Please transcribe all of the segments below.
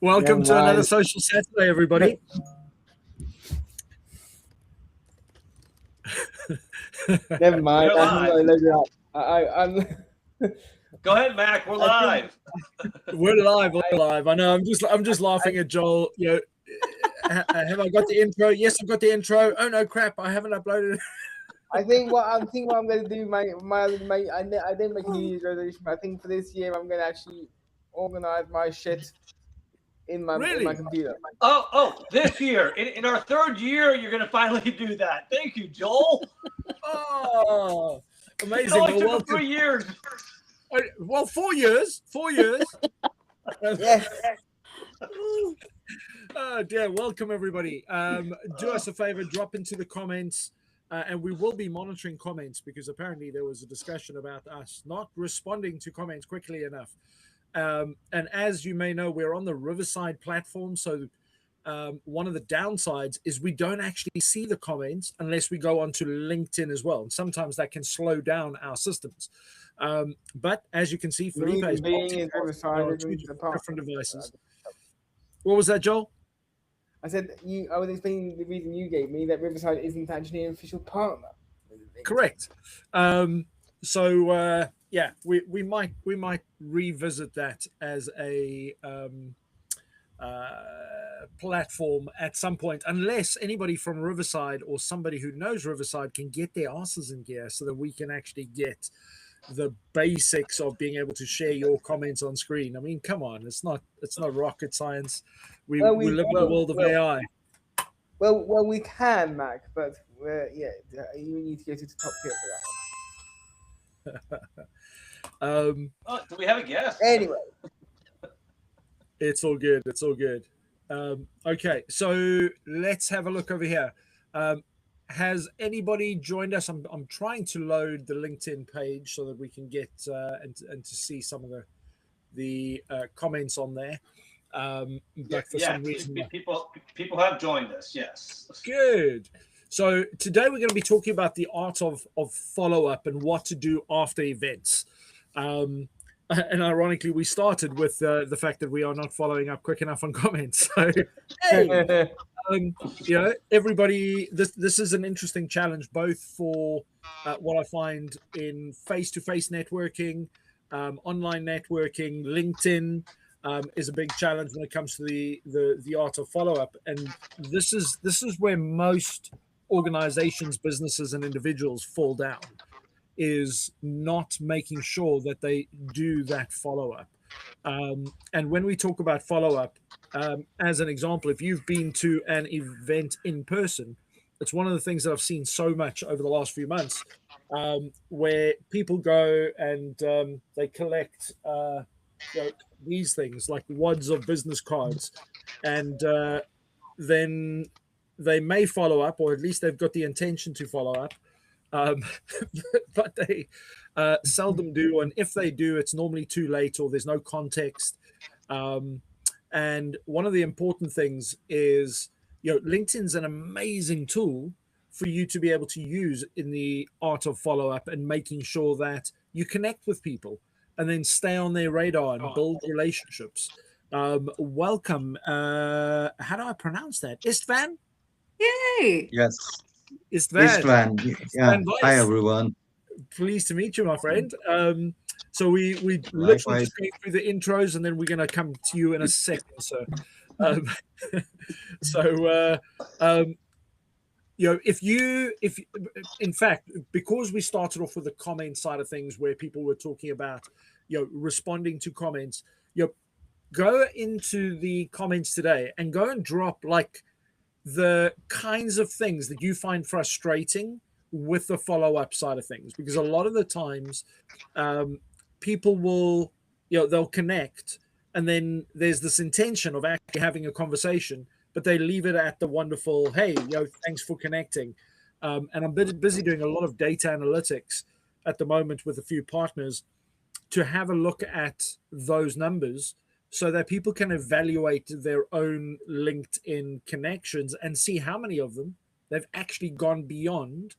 Welcome to another Social Saturday, everybody. Never mind. I'm Go ahead, Mac. We're live. We're live. I know. I'm just laughing at Joel. You know, have I got the intro? Yes, I've got the intro. Oh no, crap! I haven't uploaded it. I think what I'm going to do, I didn't make a New Year's resolution, but I think for this year I'm going to actually organize my shit in my computer. This year, in our third year, you're going to finally do that. Thank you, Joel. Oh, amazing! It only took 3 years. Well, 4 years. 4 years. Yes. Oh dear! Welcome everybody. Do us a favor, drop into the comments, and we will be monitoring comments because apparently there was a discussion about us not responding to comments quickly enough. And as you may know, we're on the Riverside platform, so one of the downsides is we don't actually see the comments unless we go onto LinkedIn as well. And sometimes that can slow down our systems. But as you can see, Felipe is being different devices. What was that, Joel? I said I was explaining the reason you gave me that Riverside isn't actually an official partner. Correct. Yeah, we might revisit that as a platform at some point, unless anybody from Riverside or somebody who knows Riverside can get their asses in gear so that we can actually get the basics of being able to share your comments on screen. I mean, come on, it's not rocket science. We live in the world of AI. Well, we can, Mac, but you need to go to the top tier for that. Do we have a guest? Anyway, it's all good. It's all good. Okay, so let's have a look over here. Has anybody joined us? I'm trying to load the LinkedIn page so that we can get and to see some of the comments on there. But for some reason, people have joined us. Yes. Good. So today we're going to be talking about the art of follow-up and what to do after events. And ironically, we started with the fact that we are not following up quick enough on comments. So, hey, everybody, this is an interesting challenge, both for what I find in face-to-face networking, online networking, LinkedIn is a big challenge when it comes to the art of follow-up. And this is where most organizations, businesses, and individuals fall down, is not making sure that they do that follow-up. And when we talk about follow-up, as an example, if you've been to an event in person, it's one of the things that I've seen so much over the last few months, where people go and they collect these things like wads of business cards, and then they may follow up, or at least they've got the intention to follow up. But they seldom do, and if they do, it's normally too late or there's no context. And one of the important things is, LinkedIn's an amazing tool for you to be able to use in the art of follow-up and making sure that you connect with people and then stay on their radar and build relationships. Welcome. How do I pronounce that? Istvan? Yay! Yes. Istvan. Yeah. Hi, everyone. Pleased to meet you, my friend. So we literally just going through the intros, and then we're going to come to you in a second. So, if in fact, because we started off with the comment side of things, where people were talking about, responding to comments, go into the comments today and go and drop like the kinds of things that you find frustrating with the follow-up side of things, because a lot of the times people will, they'll connect, and then there's this intention of actually having a conversation, but they leave it at the wonderful, hey, thanks for connecting. And I'm busy doing a lot of data analytics at the moment with a few partners to have a look at those numbers so that people can evaluate their own LinkedIn connections and see how many of them they've actually gone beyond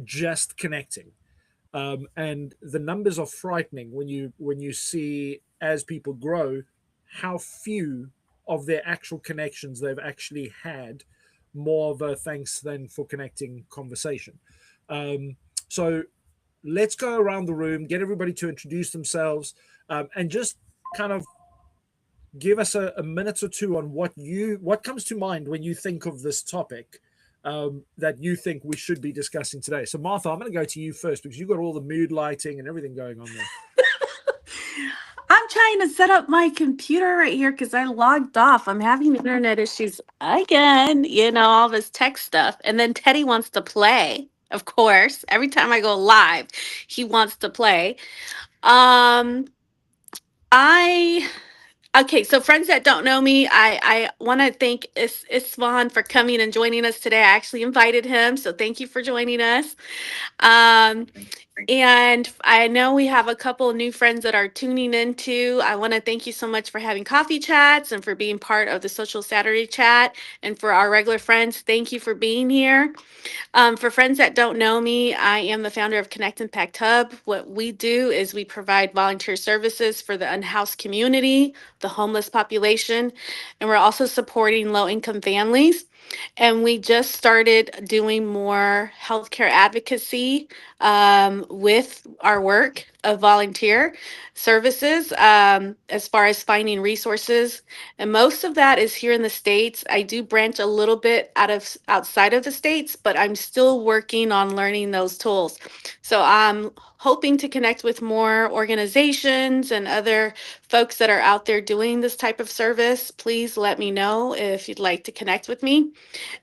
just connecting. And the numbers are frightening when you see, as people grow, how few of their actual connections they've actually had more of a thanks than for connecting conversation. So let's go around the room, get everybody to introduce themselves, and just kind of give us a minute or two on what comes to mind when you think of this topic that you think we should be discussing today. So Martha, I'm going to go to you first because you've got all the mood lighting and everything going on there. I'm trying to set up my computer right here because I logged off. I'm having internet issues again, all this tech stuff. And then Teddy wants to play, of course. Every time I go live, he wants to play. Okay, so friends that don't know me, I want to thank Isvan for coming and joining us today. I actually invited him, so thank you for joining us. And I know we have a couple of new friends that are tuning in too. I want to thank you so much for having coffee chats and for being part of the Social Saturday chat. And for our regular friends, thank you for being here. For friends that don't know me, I am the founder of Connect Impact Hub. What we do is we provide volunteer services for the unhoused community, the homeless population, and we're also supporting low-income families. And we just started doing more healthcare advocacy with our work of volunteer services as far as finding resources. And most of that is here in the States. I do branch a little bit outside of the States, but I'm still working on learning those tools. So I'm hoping to connect with more organizations and other folks that are out there doing this type of service. Please let me know if you'd like to connect with me.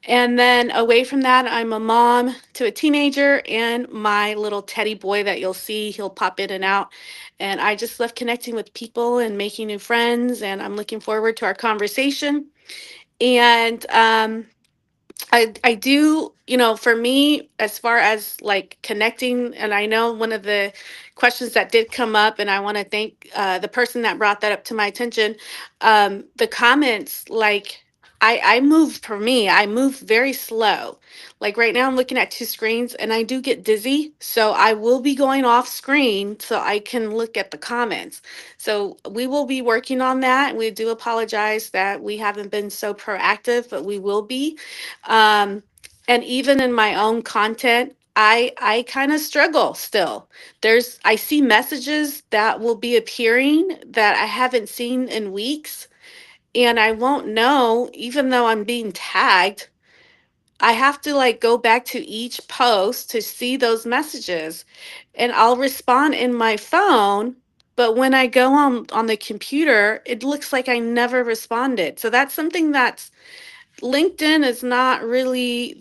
And then away from that, I'm a mom to a teenager and my little teddy boy that you'll see, he'll pop in and out. And I just love connecting with people and making new friends. And I'm looking forward to our conversation. And I do, for me, as far as like connecting, and I know one of the questions that did come up, and I want to thank the person that brought that up to my attention, the comments, like, I move very slow. Like right now I'm looking at two screens and I do get dizzy. So I will be going off screen so I can look at the comments. So we will be working on that. We do apologize that we haven't been so proactive, but we will be. And even in my own content, I kind of struggle still. I see messages that will be appearing that I haven't seen in weeks. And I won't know, even though I'm being tagged, I have to like go back to each post to see those messages. And I'll respond in my phone, but when I go on the computer, it looks like I never responded. So that's something that's LinkedIn is not really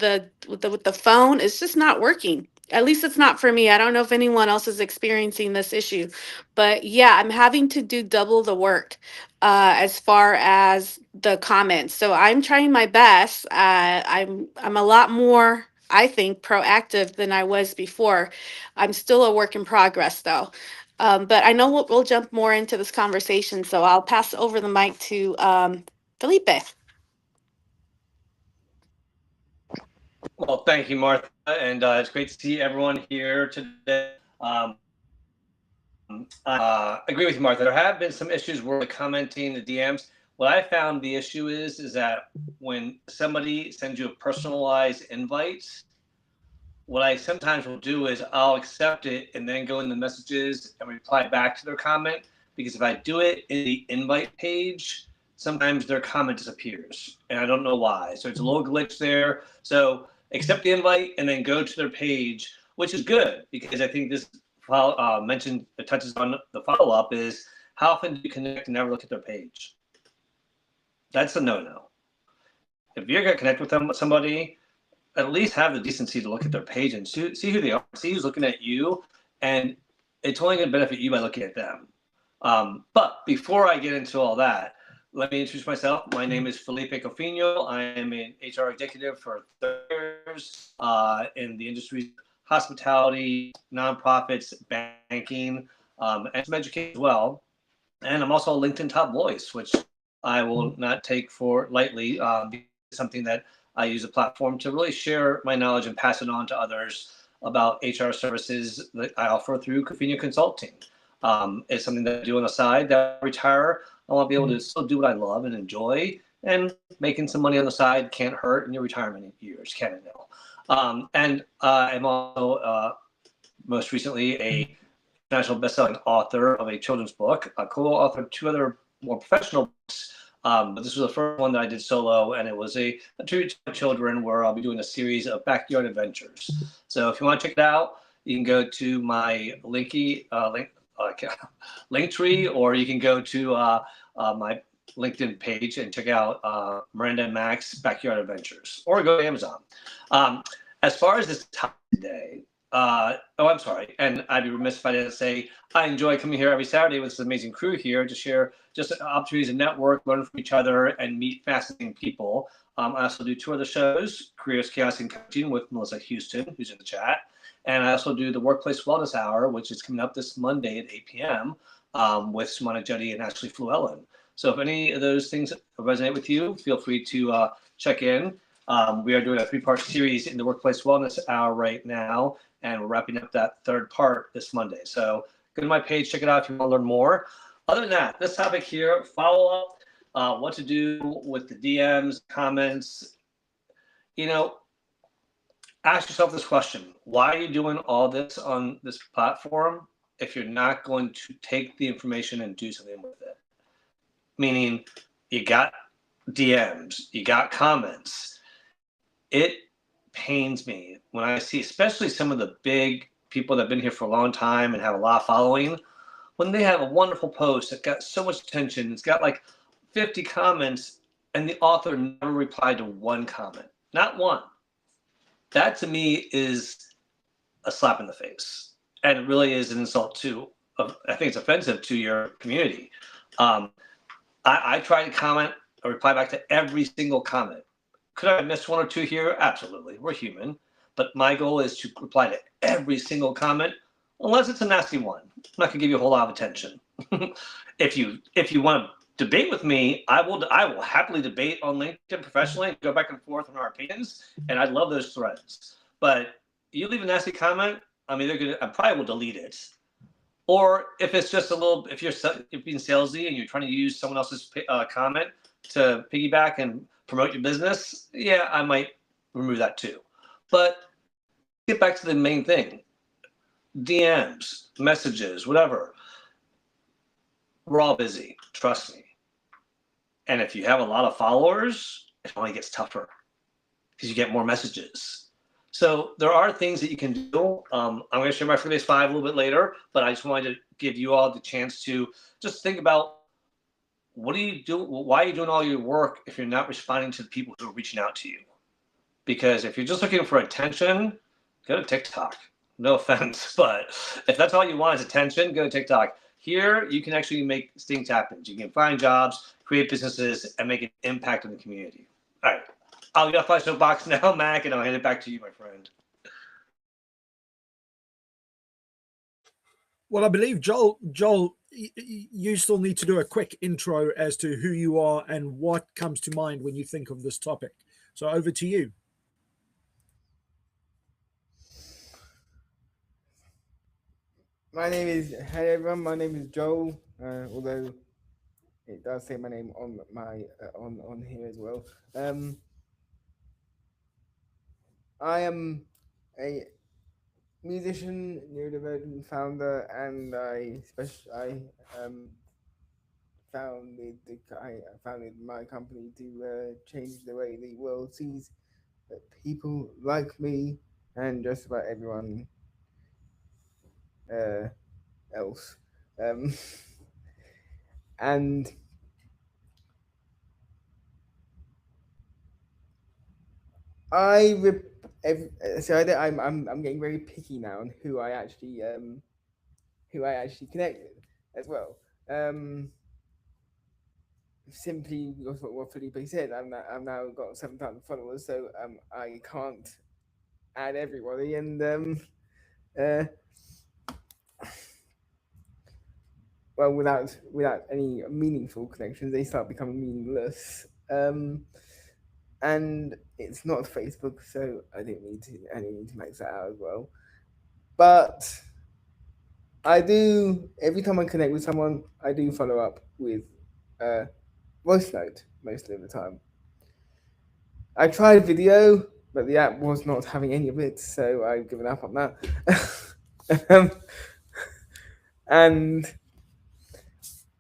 with the phone. It's just not working. At least it's not for me. I don't know if anyone else is experiencing this issue, but yeah, I'm having to do double the work as far as the comments. So I'm trying my best. I'm a lot more, I think, proactive than I was before. I'm still a work in progress though. But I know we'll jump more into this conversation. So I'll pass over the mic to Felipe. Well, thank you, Martha, and it's great to see everyone here today. I agree with you, Martha. There have been some issues where commenting the DMs. What I found the issue is that when somebody sends you a personalized invite, what I sometimes will do is I'll accept it and then go in the messages and reply back to their comment. Because if I do it in the invite page, sometimes their comment disappears and I don't know why. So it's a little glitch there. So accept the invite and then go to their page, which is good because I think this mentioned it touches on the follow-up is how often do you connect and never look at their page? That's a no-no. If you're going to connect with somebody, at least have the decency to look at their page and see who they are, see who's looking at you, and it's only going to benefit you by looking at them. But before I get into all that, let me introduce myself. My name is Felipe Cofiño. I am an HR executive for 30 years in the industry, hospitality, nonprofits, banking, and some education as well. And I'm also a LinkedIn top voice, which I will not take for lightly. Something that I use a platform to really share my knowledge and pass it on to others about HR services that I offer through Cofiño Consulting. It's something that I do on the side that I retire. I want to be able to still do what I love and enjoy, and making some money on the side can't hurt in your retirement years, can it now? And I'm also most recently a national best-selling author of a children's book. I co-authored 2 other more professional books, but this was the first one that I did solo, and it was a tribute to my children, where I'll be doing a series of backyard adventures. So if you want to check it out, you can go to my link tree, or you can go to my LinkedIn page and check out Miranda and Max Backyard Adventures, or go to Amazon. As far as this topic today, I'm sorry, and I'd be remiss if I didn't say I enjoy coming here every Saturday with this amazing crew here to share just opportunities to network, learn from each other, and meet fascinating people. I also do 2 other shows, Careers, Chaos, and Coaching with Melissa Houston, who's in the chat. And I also do the Workplace Wellness Hour, which is coming up this Monday at 8 p.m. With Simona Juddy and Ashley Fluellen. So if any of those things resonate with you, feel free to check in. We are doing a 3-part series in the Workplace Wellness Hour right now, and we're wrapping up that 3rd part this Monday. So go to my page, check it out if you want to learn more. Other than that, this topic here, follow up, what to do with the DMs, comments. Ask yourself this question: why are you doing all this on this platform if you're not going to take the information and do something with it? Meaning, you got DMs, you got comments. It pains me when I see, especially some of the big people that have been here for a long time and have a lot of following, when they have a wonderful post that got so much attention, it's got like 50 comments, and the author never replied to 1 comment, not 1. That to me is a slap in the face, and it really is an insult to, I think it's offensive to your community. I try to comment or reply back to every single comment. Could I have missed 1 or 2 here? Absolutely, we're human. But my goal is to reply to every single comment, unless it's a nasty one. I'm not gonna give you a whole lot of attention. If you want to debate with me, I will happily debate on LinkedIn professionally, go back and forth on our opinions, and I love those threads. But you leave a nasty comment, I probably will delete it. Or if it's just if you're being salesy and you're trying to use someone else's comment to piggyback and promote your business, yeah, I might remove that too. But get back to the main thing: DMs, messages, whatever. We're all busy, trust me. And if you have a lot of followers, it only gets tougher because you get more messages. So there are things that you can do. I'm going to share my Freebase 5 a little bit later, but I just wanted to give you all the chance to just think about, what do you do? Why are you doing all your work if you're not responding to the people who are reaching out to you? Because if you're just looking for attention, go to TikTok. No offense, but if that's all you want is attention, go to TikTok. Here, you can actually make things happen. You can find jobs, create businesses, and make an impact in the community. All right, I'll get off my soapbox now, Mac, and I'll hand it back to you, my friend. Well, I believe, Joel, you still need to do a quick intro as to who you are and what comes to mind when you think of this topic. So over to you. Hey everyone, my name is Joel, although it does say my name on my on here as well. I am a musician, neurodivergent founder, and I founded my company to change the way the world sees people like me and just about everyone else. And I'm getting very picky now on who I actually connect with as well. Simply because what Felipe said, I've now got 7,000 followers, so I can't add everybody, and well, without any meaningful connections, they start becoming meaningless. And it's not Facebook, so I need to max that out as well. But I do, every time I connect with someone, I do follow up with voice note mostly of the time. I tried video, but the app was not having any of it, so I've given up on that. And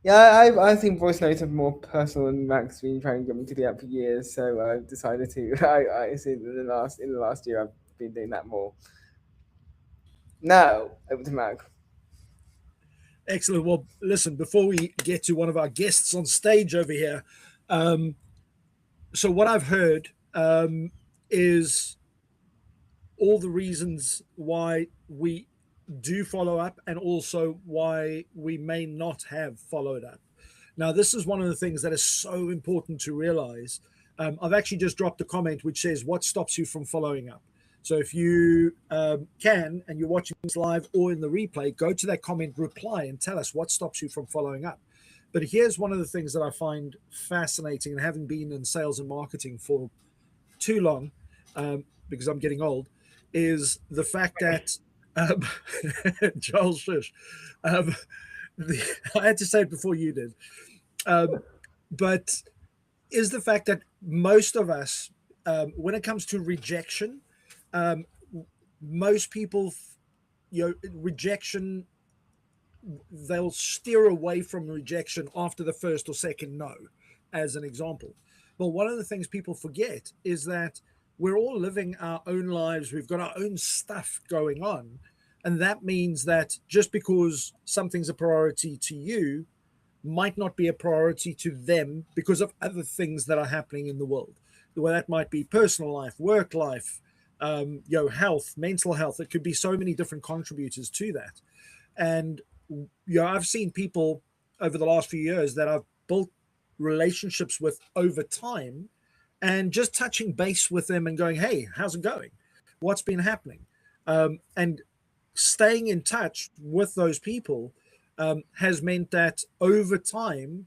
yeah, I think voice notes are more personal, and Mac's been trying to get me to the app for years, so I've decided to. I see in the last year I've been doing that more. Now over to Mac. Excellent. Well, listen, before we get to one of our guests on stage over here, so what I've heard is all the reasons why we do follow up and also why we may not have followed up. Now, this is one of the things that is so important to realize. I've actually just dropped a comment which says, what stops you from following up? So if you can, and you're watching this live or in the replay, go to that comment, reply, and tell us what stops you from following up. But here's one of the things that I find fascinating, and having been in sales and marketing for too long, because I'm getting old, is the fact that Joel shush. I had to say it before you did. But is the fact that most of us, when it comes to rejection, most people, rejection, they'll steer away from rejection after the first or second no, as an example. But one of the things people forget is that we're all living our own lives. We've got our own stuff going on. And that means that just because something's a priority to you might not be a priority to them because of other things that are happening in the world. Well, that might be personal life, work life, health, mental health. It could be so many different contributors to that. And I've seen people over the last few years that I've built relationships with over time, and just touching base with them and going, hey, how's it going? What's been happening? And staying in touch with those people has meant that over time,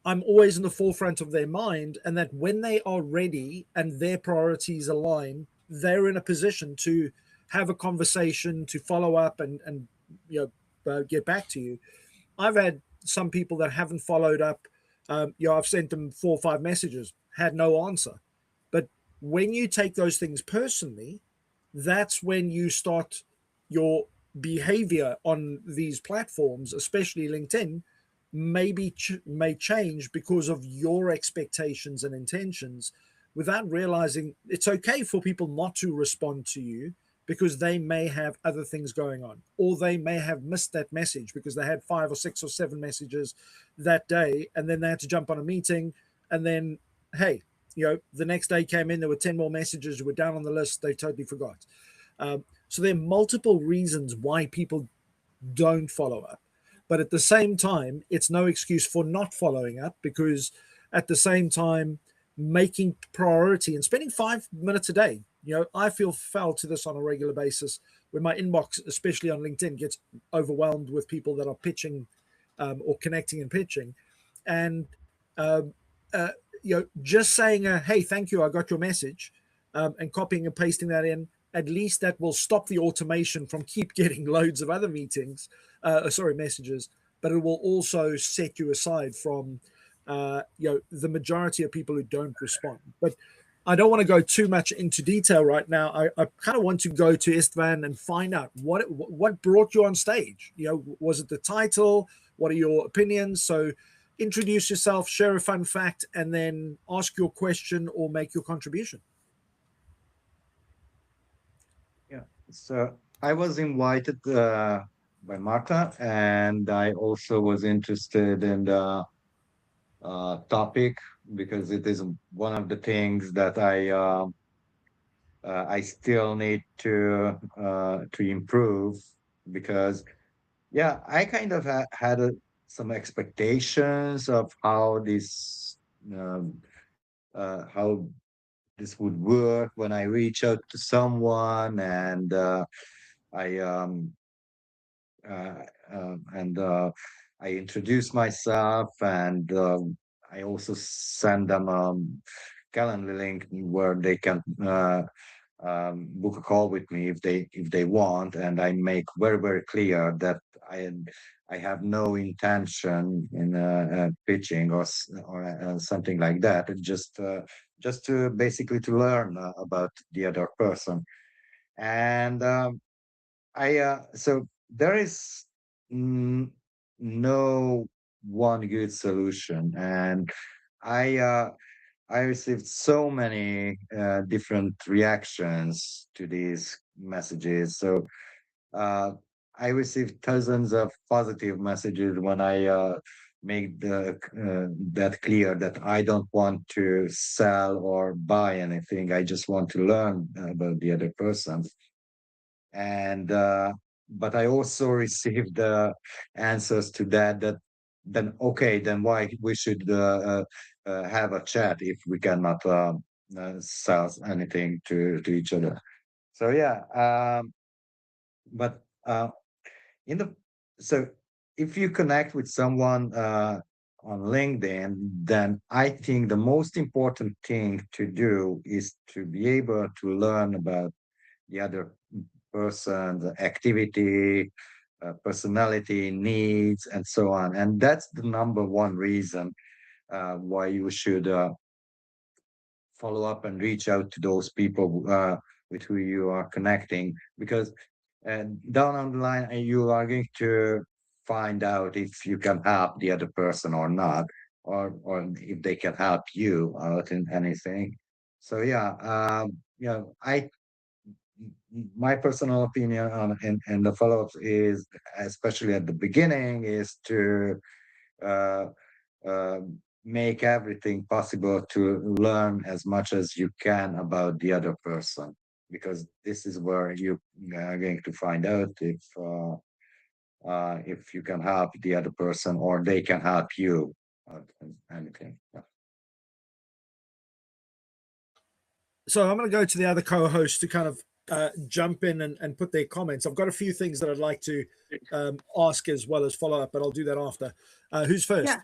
I'm always in the forefront of their mind, and that when they are ready and their priorities align, they're in a position to have a conversation, to follow up and get back to you. I've had some people that haven't followed up. I've sent them 4 or 5 messages, had no answer. But when you take those things personally, that's when you start your behavior on these platforms, especially LinkedIn, may change because of your expectations and intentions, without realizing it's okay for people not to respond to you because they may have other things going on, or they may have missed that message because they had 5 or 6 or 7 messages that day, and then they had to jump on a meeting, and then, hey, the next day came in, there were 10 more messages, were down on the list, they totally forgot. So there are multiple reasons why people don't follow up. But at the same time, it's no excuse for not following up, because at the same time, making priority and spending 5 minutes a day. I feel foul to this on a regular basis when my inbox, especially on LinkedIn, gets overwhelmed with people that are pitching or connecting and pitching. And, just saying, hey, thank you, I got your message, and copying and pasting that in, at least that will stop the automation from keep getting loads of other messages, but it will also set you aside from the majority of people who don't respond. But I don't want to go too much into detail right now. I kind of want to go to Istvan and find out what brought you on stage. Was it the title? What are your opinions? So introduce yourself, share a fun fact, and then ask your question or make your contribution. Yeah, so I was invited by Marta, and I also was interested in the topic because it is one of the things that I still need to improve, because I kind of had some expectations of how this would work when I reach out to someone, and I I introduce myself, and I also send them a Calendly link where they can book a call with me if they want, and I make very clear that I have no intention in pitching or something like that. Just to basically to learn about the other person. And I so there is mm, no one good solution, and I uh, I received so many different reactions to these messages. So uh, I received thousands of positive messages when I made that clear that I don't want to sell or buy anything. I just want to learn about the other person. And but I also received answers to that then okay, then why we should have a chat if we cannot sell anything to each other. So yeah, but in the so if you connect with someone on LinkedIn, then I think the most important thing to do is to be able to learn about the other person's activity, personality, needs, and so on. And that's the number one reason why you should follow up and reach out to those people with who you are connecting, because down on the line you are going to find out if you can help the other person or not, or if they can help you out in anything. So yeah, I my personal opinion on and the follow-ups is, especially at the beginning, is to uh, uh, make everything possible to learn as much as you can about the other person, because this is where you are going to find out if you can help the other person or they can help you out in anything. Yeah. So I'm going to go to the other co-hosts to kind of jump in and put their comments. I've got a few things that I'd like to ask as well as follow up, but I'll do that after. Who's first? Yeah,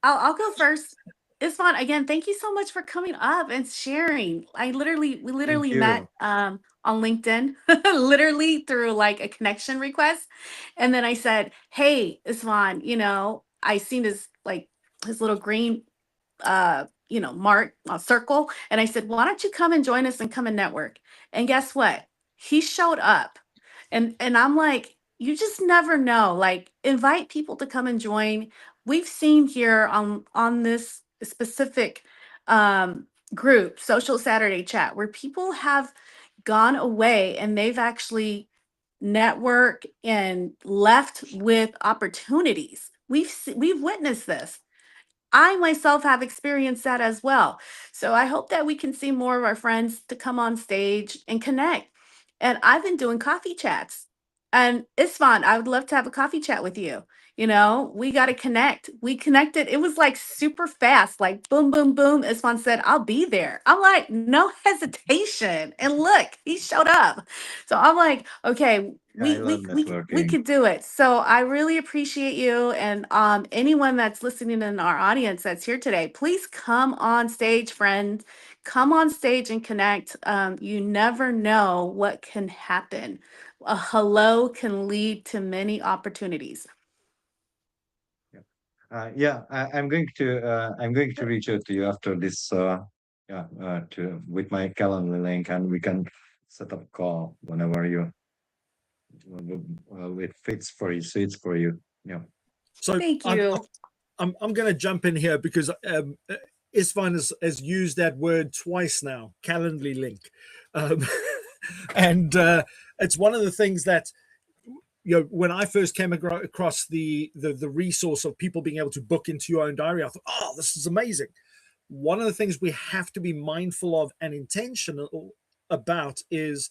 I'll go first. It's fun. Again, thank you so much for coming up and sharing. We literally Thank met you. on LinkedIn, literally through like a connection request. And then I said, hey, Isvan, I seen his little green mark circle. And I said, why don't you come and join us and come and network? And guess what? He showed up. And I'm like, you just never know. Like, invite people to come and join. We've seen here on this specific group, Social Saturday Chat, where people have gone away and they've actually networked and left with opportunities. We've witnessed this. I myself have experienced that as well. So I hope that we can see more of our friends to come on stage and connect. And I've been doing coffee chats. And it's fun. I would love to have a coffee chat with you. We got to connect. We connected. It was like super fast, like boom, boom, boom. Isfan said, I'll be there. I'm like, no hesitation. And look, he showed up. So I'm like, okay, I we love we we we networking. could do it. So I really appreciate you, and anyone that's listening in our audience that's here today, please come on stage, friends. Come on stage and connect. You never know what can happen. A hello can lead to many opportunities. I'm going to reach out to you after this to with my calendar link, and we can set up a call whenever you it fits for you, suits for you. Yeah. So Thank I'm you. going to jump in here because Isvan has used that word twice now, Calendly link, and it's one of the things that when I first came across the resource of people being able to book into your own diary, I thought, oh, this is amazing. One of the things we have to be mindful of and intentional about is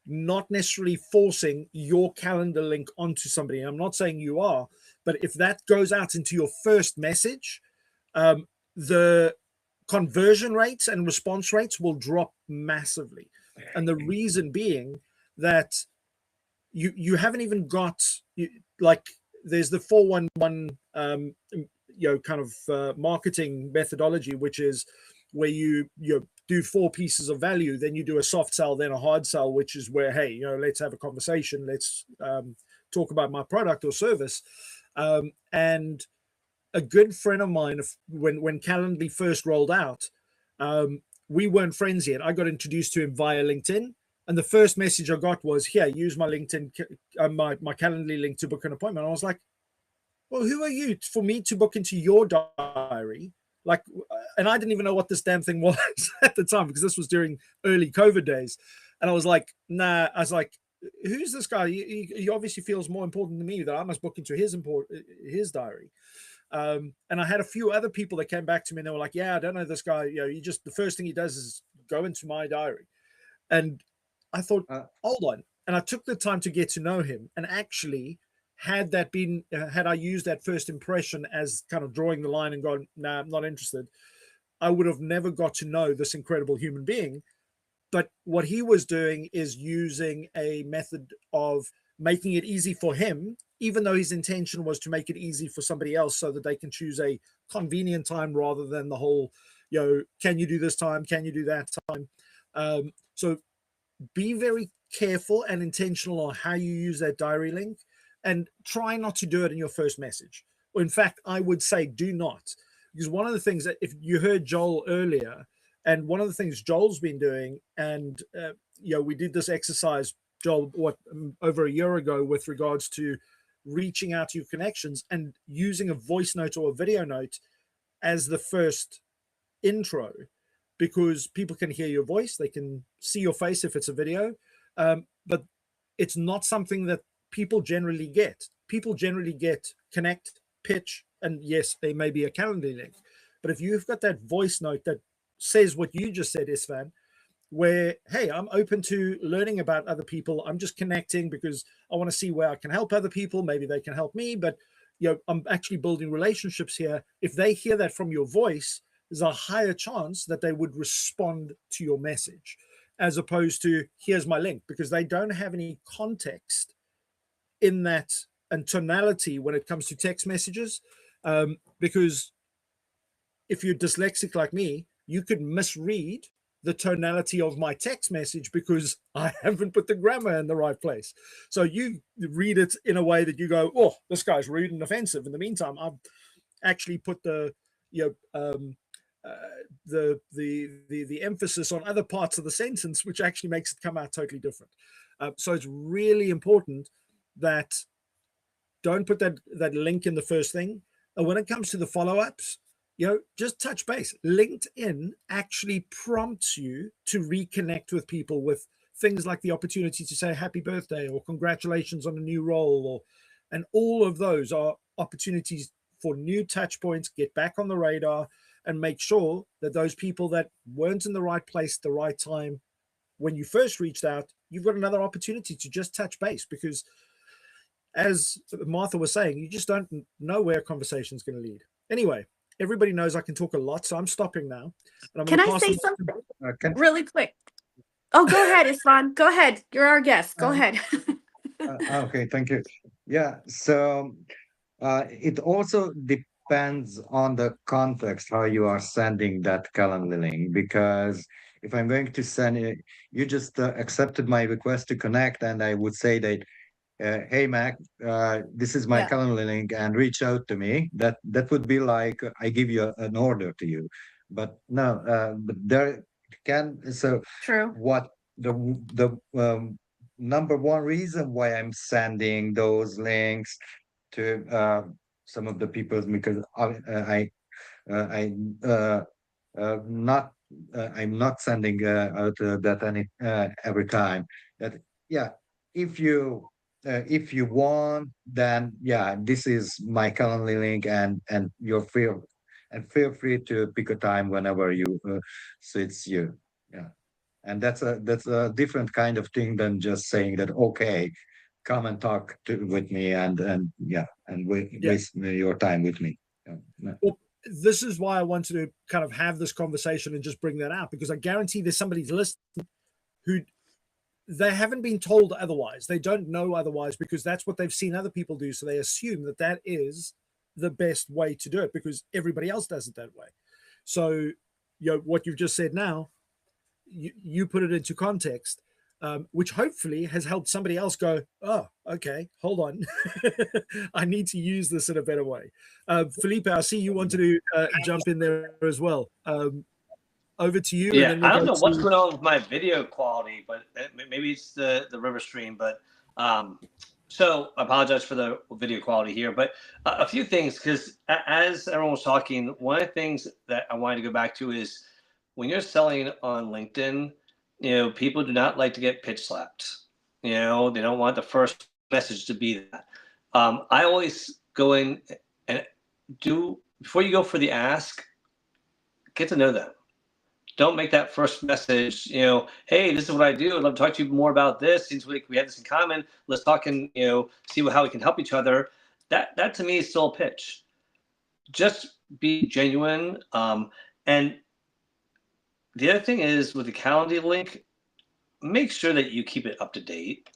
not necessarily forcing your calendar link onto somebody. I'm not saying you are, but if that goes out into your first message, the conversion rates and response rates will drop massively. And the reason being that you haven't even got like there's the 411 kind of marketing methodology, which is where you do 4 pieces of value, then you do a soft sell, then a hard sell, which is where, hey, let's have a conversation, let's talk about my product or service. And a good friend of mine, when Calendly first rolled out, we weren't friends yet. I got introduced to him via LinkedIn, and the first message I got was, here, use my LinkedIn, my Calendly link to book an appointment. I was like, well, who are you for me to book into your diary? Like, and I didn't even know what this damn thing was at the time, because this was during early COVID days. And I was like, nah, I was like, who's this guy? He obviously feels more important to me that I must book into his diary. And I had a few other people that came back to me and they were like, yeah, I don't know this guy. The first thing he does is go into my diary. And I thought, hold on. And I took the time to get to know him. And actually, had I used that first impression as kind of drawing the line and going, nah, I'm not interested, I would have never got to know this incredible human being. But what he was doing is using a method of making it easy for him, even though his intention was to make it easy for somebody else so that they can choose a convenient time rather than the whole, can you do this time? Can you do that time? So be very careful and intentional on how you use that diary link, and try not to do it in your first message. Or in fact, I would say do not. Because one of the things that, if you heard Joel earlier, and one of the things Joel's been doing, and we did this exercise, Joel, over a year ago, with regards to reaching out to your connections and using a voice note or a video note as the first intro, because people can hear your voice, they can see your face if it's a video, but it's not something that people generally get. People generally get connect, pitch, and yes, there may be a Calendly link. But if you've got that voice note that says what you just said, Isfan, where, hey, I'm open to learning about other people. I'm just connecting because I want to see where I can help other people. Maybe they can help me, but I'm actually building relationships here. If they hear that from your voice, there's a higher chance that they would respond to your message, as opposed to, here's my link, because they don't have any context in that and tonality when it comes to text messages. Because if you're dyslexic like me, you could misread the tonality of my text message because I haven't put the grammar in the right place. So you read it in a way that you go, oh, this guy's rude and offensive. In the meantime, I've actually put the emphasis on other parts of the sentence, which actually makes it come out totally different. So it's really important that don't put that link in the first thing. And when it comes to the follow-ups, just touch base. LinkedIn actually prompts you to reconnect with people with things like the opportunity to say happy birthday or congratulations on a new role, and all of those are opportunities for new touch points, get back on the radar, and make sure that those people that weren't in the right place at the right time when you first reached out, you've got another opportunity to just touch base, because as Martha was saying, you just don't know where a conversation is going to lead. Anyway, everybody knows I can talk a lot, so I'm stopping now. And I'm Can I say something really quick? Oh, go ahead, Isfan. Go ahead. You're our guest. Go ahead. Okay, thank you. Yeah, so it also depends on the context how you are sending that Calendly link, because if I'm going to send it, you just accepted my request to connect, and I would say that, hey Mac, this is my Calendly link, and reach out to me. That would be like I give you an order to you. But no, but there can, so True. what the number one reason why I'm sending those links to some of the people, because I'm not sending out that every time. That if you want, then this is my Calendly link, and feel free to pick a time whenever you suits you. Yeah, and that's a different kind of thing than just saying that, okay, come and talk with me, and waste your time with me. Well, this is why I wanted to kind of have this conversation and just bring that out, because I guarantee there's somebody's listening who they haven't been told otherwise. They don't know otherwise, because that's what they've seen other people do. So they assume that is the best way to do it because everybody else does it that way. So, what you've just said now, you put it into context, which hopefully has helped somebody else go, oh, okay, hold on. I need to use this in a better way. Felipe, I see you wanted to jump in there as well. Over to you. Yeah, and then I don't know what's going on with my video quality, but maybe it's the river stream. But so I apologize for the video quality here. But a few things, because as everyone was talking, one of the things that I wanted to go back to is when you're selling on LinkedIn, people do not like to get pitch slapped. They don't want the first message to be that. I always go in and before you go for the ask, get to know them. Don't make that first message, hey, this is what I do. I'd love to talk to you more about this. Seems like we have this in common. Let's talk and, see how we can help each other. That to me is still a pitch. Just be genuine. And the other thing is with the calendar link, make sure that you keep it up to date.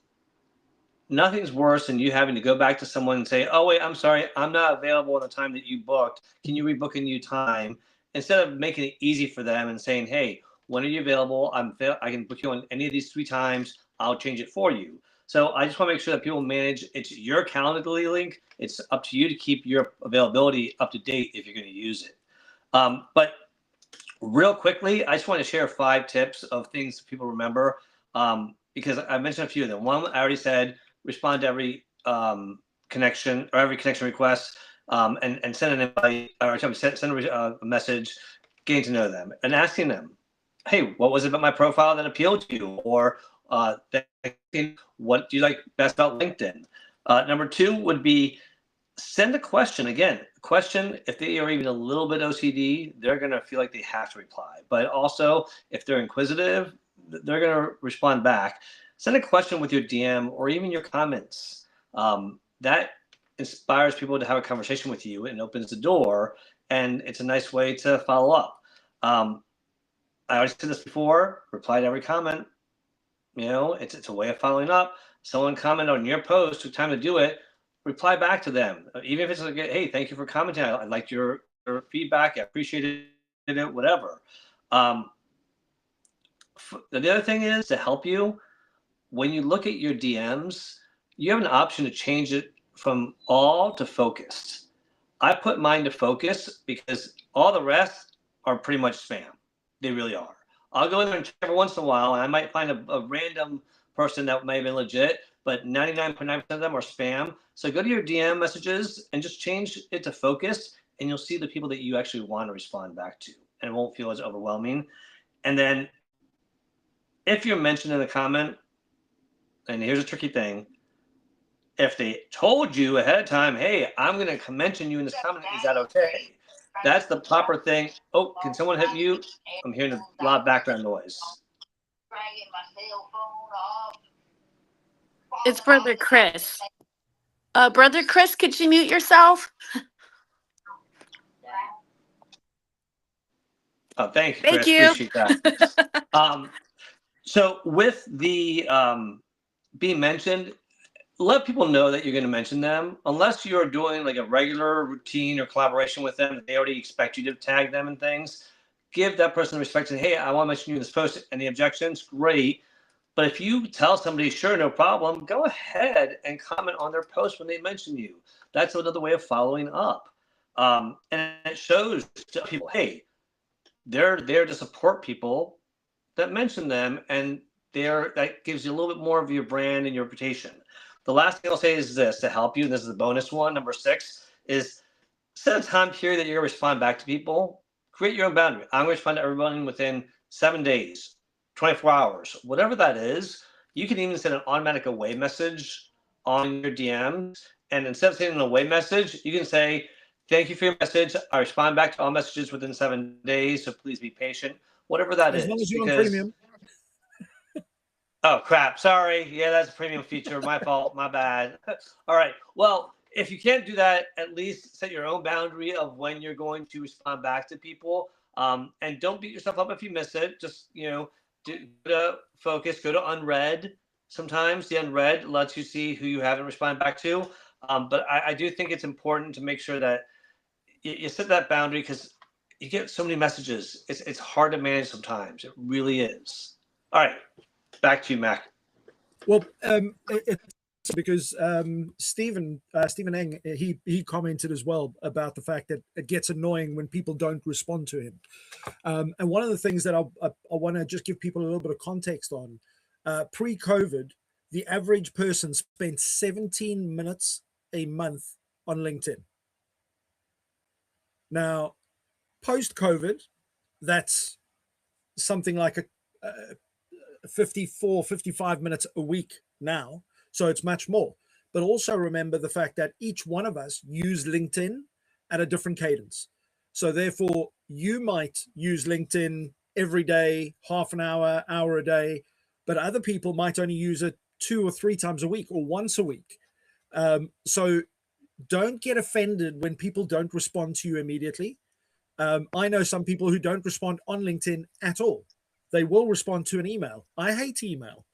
Nothing's worse than you having to go back to someone and say, oh, wait, I'm sorry, I'm not available on the time that you booked. Can you rebook a new time? Instead of making it easy for them and saying, hey, when are you available? I can book you on any of these 3 times. I'll change it for you. So I just want to make sure that people manage. It's your Calendly link. It's up to you to keep your availability up to date if you're going to use it. But real quickly, I just want to share 5 tips of things people remember because I mentioned a few of them. One, I already said, respond to every connection or every connection request. And send an invite or send a message, getting to know them and asking them, hey, what was it about my profile that appealed to you? Or what do you like best about LinkedIn? Number 2 would be send a question. Again, question, if they are even a little bit OCD, they're going to feel like they have to reply. But also, if they're inquisitive, they're going to respond back. Send a question with your DM or even your comments. That inspires people to have a conversation with you and opens the door, and it's a nice way to follow up. I already said this before, reply to every comment. It's a way of following up. Someone commented on your post, took time to do it, reply back to them. Even if it's like, hey, thank you for commenting. I liked your feedback. I appreciated it, whatever. The other thing is to help you, when you look at your DMs, you have an option to change it from all to focused. I put mine to focus because all the rest are pretty much spam. They really are. I'll go in there and check every once in a while, and I might find a random person that may have been legit, but 99.9% of them are spam. So go to your DM messages and just change it to focused, and you'll see the people that you actually want to respond back to, and it won't feel as overwhelming. And then if you're mentioned in a comment, and here's a tricky thing, if they told you ahead of time, hey, I'm going to mention you in this comment, is that okay? That's the proper thing. Oh, can someone hit mute? I'm hearing a lot of background noise. It's Brother Chris. Brother Chris, could you mute yourself? Oh, thank you, Chris. Thank you. Appreciate that. So with the being mentioned, let people know that you're going to mention them. Unless you're doing like a regular routine or collaboration with them, they already expect you to tag them and things. Give that person respect and, hey, I want to mention you in this post. Any objections? Great. But if you tell somebody, sure, no problem, go ahead and comment on their post when they mention you. That's another way of following up. And it shows to people, hey, they're there to support people that mention them, and that gives you a little bit more of your brand and your reputation. The last thing I'll say is this to help you. And this is the bonus one. Number 6 is set a time period that you're going to respond back to people. Create your own boundary. I'm going to respond to everyone within 7 days, 24 hours, whatever that is. You can even send an automatic away message on your DMs. And instead of sending an away message, you can say, thank you for your message. I respond back to all messages within 7 days. So please be patient. Whatever that is. As long as you're on premium. Oh, crap. Sorry. Yeah, that's a premium feature. My fault. My bad. All right. Well, if you can't do that, at least set your own boundary of when you're going to respond back to people. And don't beat yourself up if you miss it. Just, go to focus, go to unread. Sometimes the unread lets you see who you haven't responded back to. But I do think it's important to make sure that you set that boundary, because you get so many messages. It's hard to manage sometimes. It really is. All right, back to you, Mac. Well, it's because Stephen Eng, he commented as well about the fact that it gets annoying when people don't respond to him. And one of the things that I want to just give people a little bit of context on, pre-COVID, the average person spent 17 minutes a month on LinkedIn. Now, post-COVID, that's something like a 54, 55 minutes a week now. So it's much more. But also remember the fact that each one of us use LinkedIn at a different cadence. So therefore, you might use LinkedIn every day, half an hour, hour a day, but other people might only use it 2 or 3 times a week or once a week. So don't get offended when people don't respond to you immediately. I know some people who don't respond on LinkedIn at all. They will respond to an email. I hate email,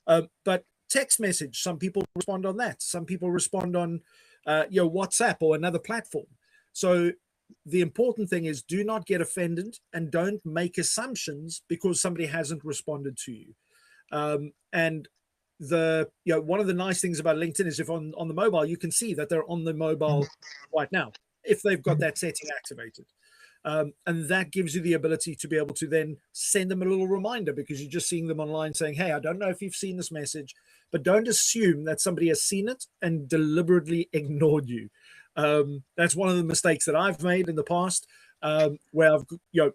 but text message, some people respond on that. Some people respond on WhatsApp or another platform. So the important thing is do not get offended and don't make assumptions because somebody hasn't responded to you. And one of the nice things about LinkedIn is if on the mobile, you can see that they're on the mobile right now, if they've got that setting activated. And that gives you the ability to be able to then send them a little reminder because you're just seeing them online saying, hey, I don't know if you've seen this message, but don't assume that somebody has seen it and deliberately ignored you. That's one of the mistakes that I've made in the past, where I've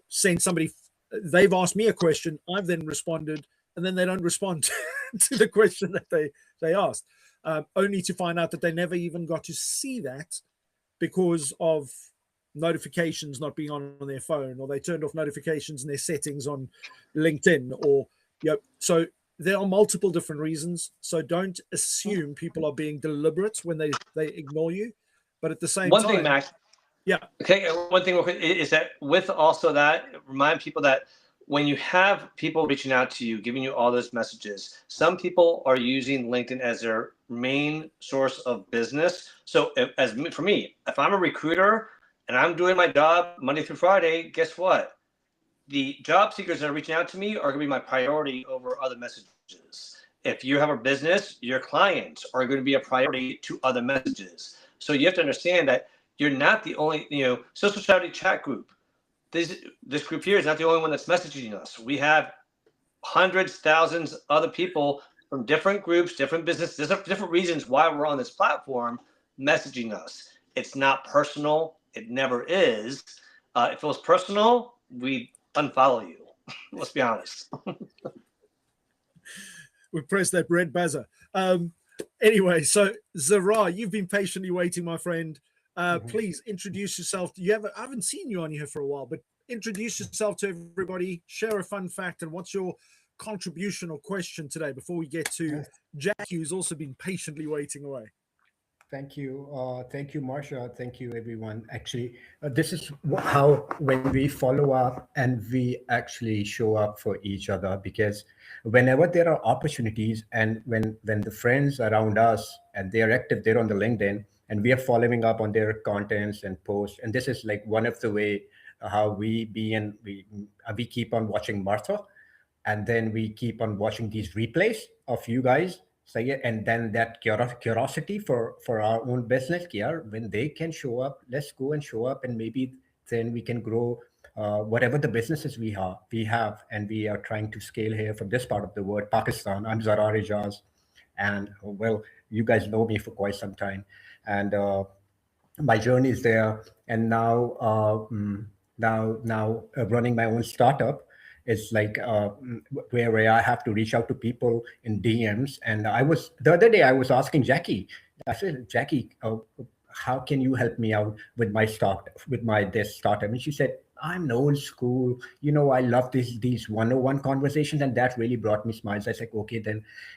sent somebody, they've asked me a question, I've then responded, and then they don't respond to the question that they asked, only to find out that they never even got to see that because of notifications not being on their phone, or they turned off notifications in their settings on LinkedIn, or so there are multiple different reasons. So don't assume people are being deliberate when they ignore you, but at the same time, one thing, Max. Yeah. Okay. One thing is that with also that, remind people that when you have people reaching out to you, giving you all those messages, some people are using LinkedIn as their main source of business. So for me, if I'm a recruiter and I'm doing my job Monday through Friday, guess what? The job seekers that are reaching out to me are going to be my priority over other messages. If you have a business, your clients are going to be a priority to other messages. So you have to understand that you're not the only, social strategy chat group. This group here is not the only one that's messaging us. We have hundreds, thousands other people from different groups, different businesses, different reasons why we're on this platform messaging us. It's not personal. It never is. If it was personal, we'd unfollow you. Let's be honest. We press that red buzzer. Anyway, so Zara, you've been patiently waiting, my friend. Please introduce yourself. I haven't seen you on here for a while, but introduce yourself to everybody. Share a fun fact, and what's your contribution or question today before we get to Jackie, who's also been patiently waiting away. Thank you. Thank you, Marsha. Thank you, everyone. Actually, this is how when we follow up and we actually show up for each other, because whenever there are opportunities and when the friends around us and they're active, they're on the LinkedIn and we are following up on their contents and posts. And this is like one of the way how we keep on watching Martha, and then we keep on watching these replays of you guys. So yeah, and then that curiosity for our own business, when they can show up, let's go and show up, and maybe then we can grow whatever the businesses we have, and we are trying to scale here from this part of the world, Pakistan. I'm Zara Rijaz, and well, you guys know me for quite some time, and my journey is there, and now running my own startup. It's like where I have to reach out to people in DMs. And the other day I was asking Jackie, I said, Jackie, how can you help me out with this startup? And she said, I'm old school. I love these one-on-one conversations, and that really brought me smiles. I said, okay,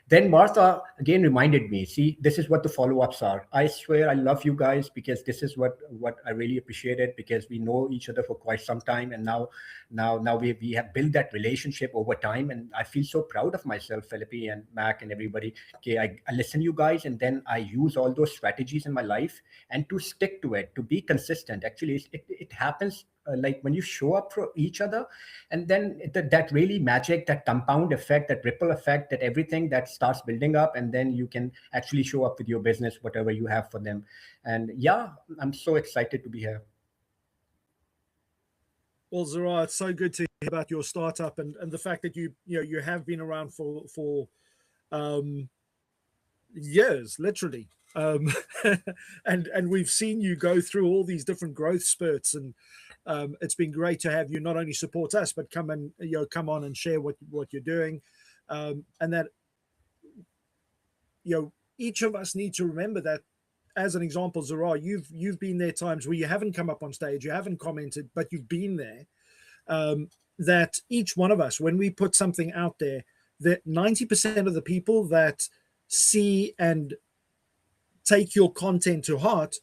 then Martha again reminded me, see, this is what the follow-ups are. I swear I love you guys because this is what I really appreciated, because we know each other for quite some time, and now we have built that relationship over time, and I feel so proud of myself, Felipe and Mac and everybody. Okay, I listen to you guys, and then I use all those strategies in my life and to stick to it, to be consistent. Actually, it happens like when you show up for each other, and then that really magic, that compound effect, that ripple effect, that everything that starts building up, and then you can actually show up with your business, whatever you have for them. And yeah, I'm so excited to be here. Well, Zara, it's so good to hear about your startup and the fact that you have been around for years, literally. And we've seen you go through all these different growth spurts, and it's been great to have you not only support us but come on and share what you're doing, and that each of us need to remember that. As an example, Zara, you've been there times where you haven't come up on stage, you haven't commented, but you've been there. That each one of us, when we put something out there, that 90% of the people that see and take your content to heart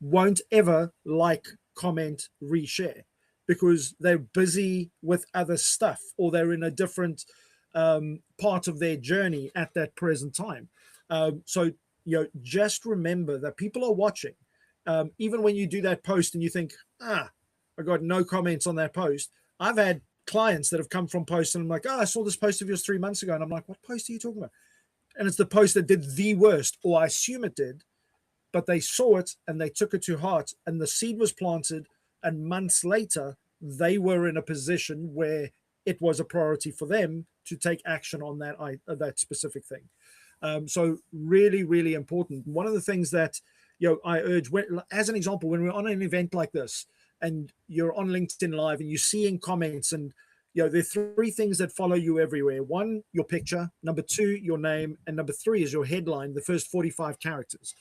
won't ever like, comment, reshare, because they're busy with other stuff, or they're in a different part of their journey at that present time. So just remember that people are watching. Even when you do that post and you think, I got no comments on that post. I've had clients that have come from posts and I'm like, I saw this post of yours 3 months ago. And I'm like, what post are you talking about? And it's the post that did the worst, or I assume it did, but they saw it and they took it to heart, and the seed was planted, and months later, they were in a position where it was a priority for them to take action on that specific thing. So really, really important. One of the things that I urge, as an example, when we're on an event like this and you're on LinkedIn Live and you're seeing comments, and there are 3 things that follow you everywhere. 1, your picture. Number 2, your name. And number 3 is your headline, the first 45 characters.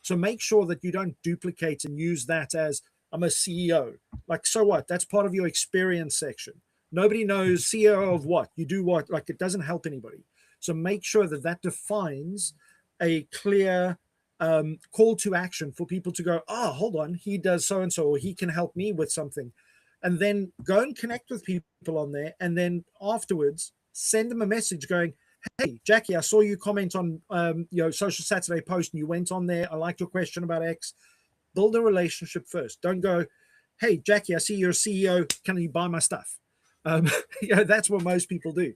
So make sure that you don't duplicate and use that as, I'm a CEO. Like, so what? That's part of your experience section. Nobody knows CEO of what. You do what? Like, it doesn't help anybody. So make sure that defines a clear call to action for people to go, hold on, he does so-and-so, or he can help me with something. And then go and connect with people on there. And then afterwards, send them a message going, hey, Jackie, I saw you comment on Social Saturday post and you went on there. I liked your question about X. Build a relationship first. Don't go, hey, Jackie, I see you're a CEO. Can you buy my stuff? That's what most people do.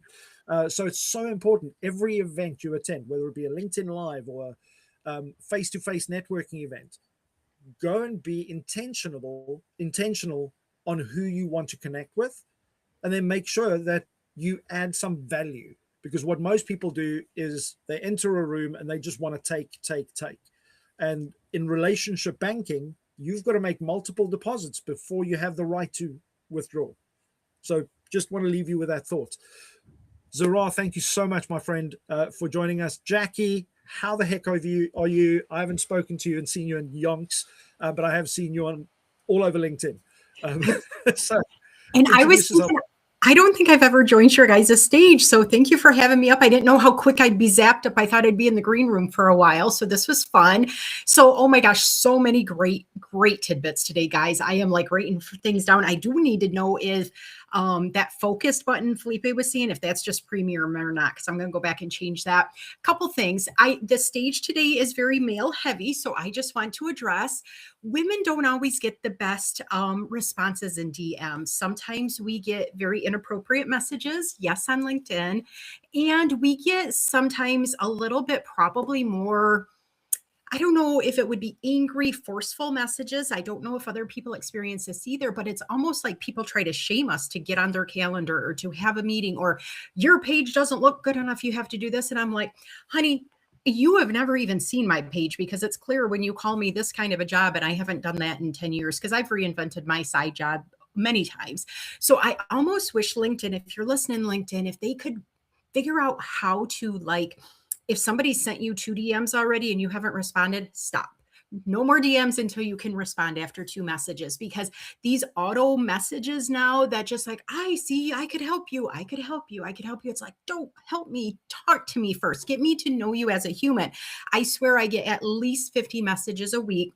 So it's so important. Every event you attend, whether it be a LinkedIn Live or a face-to-face networking event, go and be intentional on who you want to connect with, and then make sure that you add some value. Because what most people do is they enter a room and they just want to take. And in relationship banking, you've got to make multiple deposits before you have the right to withdraw. So just want to leave you with that thought. Zara, thank you so much, my friend, for joining us. Jackie, how the heck are you? I haven't spoken to you and seen you in yonks, but I have seen you all over LinkedIn. And I was thinking, I don't think I've ever joined your guys' stage. So thank you for having me up. I didn't know how quick I'd be zapped up. I thought I'd be in the green room for a while. So this was fun. So, oh my gosh, so many great tidbits today, guys. I am like writing things down. I do need to know if that focused button Felipe was seeing, if that's just premium or not, because I'm going to go back and change that. Couple things. The stage today is very male heavy. So I just want to address, women don't always get the best responses in DMs. Sometimes we get very inappropriate messages, yes, on LinkedIn, and we get sometimes a little bit probably more, I don't know if it would be angry, forceful messages. I don't know if other people experience this either, but it's almost like people try to shame us to get on their calendar or to have a meeting, or your page doesn't look good enough, you have to do this. And I'm like, honey, you have never even seen my page, because it's clear when you call me this kind of a job, and I haven't done that in 10 years because I've reinvented my side job many times. So I almost wish LinkedIn, if you're listening, LinkedIn, if they could figure out how to, like, if somebody sent you 2 DMs already and you haven't responded, stop. No more DMs until you can respond after 2 messages, because these auto messages now that just like, I see, I could help you. I could help you. I could help you. It's like, don't help me. Talk to me first. Get me to know you as a human. I swear I get at least 50 messages a week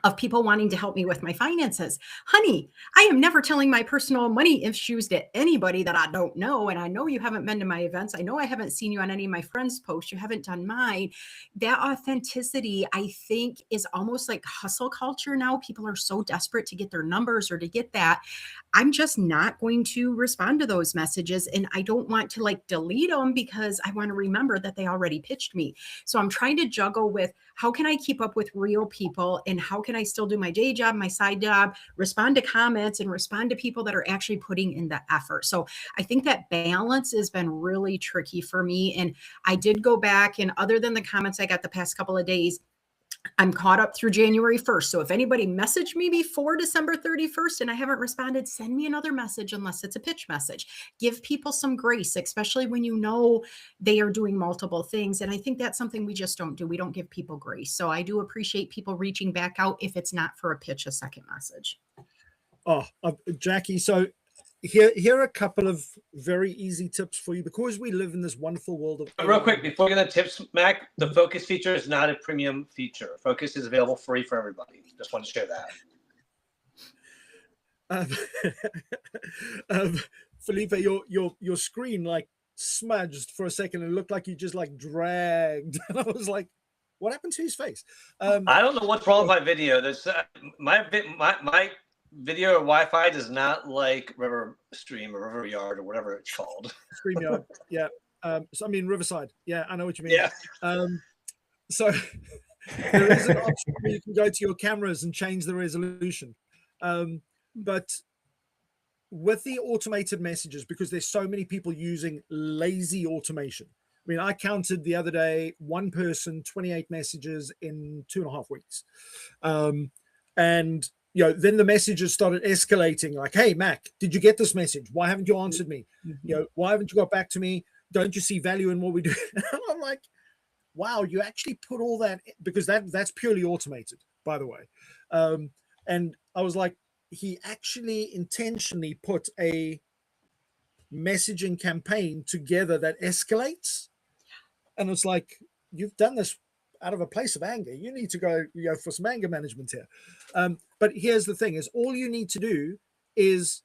of people wanting to help me with my finances. Honey, I am never telling my personal money issues to anybody that I don't know. And I know you haven't been to my events. I know I haven't seen you on any of my friends' posts. You haven't done mine. That authenticity, I think, is almost like hustle culture now. People are so desperate to get their numbers or to get that. I'm just not going to respond to those messages. And I don't want to like delete them because I want to remember that they already pitched me. So I'm trying to juggle with how can I keep up with real people and how can I still do my day job, my side job, respond to comments and respond to people that are actually putting in the effort. So I think that balance has been really tricky for me. And I did go back, and other than the comments I got the past couple of days, I'm caught up through January 1st. So if anybody messaged me before December 31st and I haven't responded, send me another message unless it's a pitch message. Give people some grace, especially when you know they are doing multiple things. And I think that's something we just don't do. We don't give people grace. So I do appreciate people reaching back out if it's not for a pitch, a second message. Oh, Jackie, so here are a couple of very easy tips for you, because we live in this wonderful world of... Real quick, before we get into tips, Mac, the focus feature is not a premium feature. Focus is available free for everybody. Just want to share that. Felipe, your screen like smudged for a second and it looked like you just like dragged. And I was like, what happened to his face? I don't know what's wrong with my video. There's my video or Wi-Fi does not like River Stream or River Yard or whatever it's called. StreamYard, yeah. So I mean Riverside. Yeah, I know what you mean. Yeah. So there is an option where you can go to your cameras and change the resolution. But with the automated messages, because there's so many people using lazy automation. I mean, I counted the other day, one person, 28 messages in 2.5 weeks. And you know, then the messages started escalating like, hey, Mac, did you get this message? Why haven't you answered me? You know, why haven't you got back to me? Don't you see value in what we do? And I'm like, wow, you actually put all that, because that's purely automated, by the way. And I was like, he actually intentionally put a messaging campaign together that escalates. And it's like, you've done this out of a place of anger. You need to go, you know, for some anger management here. But here's the thing: is all you need to do is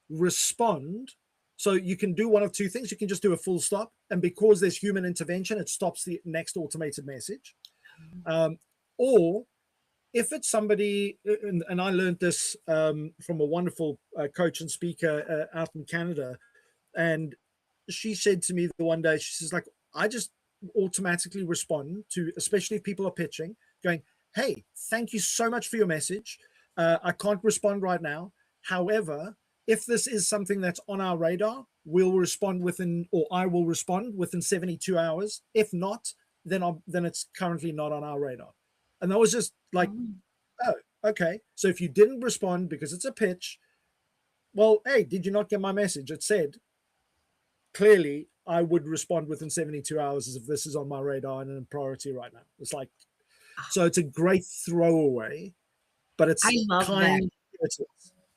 respond. So you can do one of two things. You can just do a full stop, and because there's human intervention, it stops the next automated message. Or if it's somebody, and I learned this from a wonderful coach and speaker out in Canada, and she said to me the one day, she says, like, I just automatically respond to, especially if people are pitching, going, hey, thank you so much for your message. I can't respond right now. However, if this is something that's on our radar, we'll respond within, or I will respond within 72 hours. If not, then it's currently not on our radar. And that was just like, oh, okay. So if you didn't respond because it's a pitch, well, hey, did you not get my message? It said, clearly, I would respond within 72 hours as if this is on my radar and in priority right now. It's like, so it's a great throwaway, but it's I love that.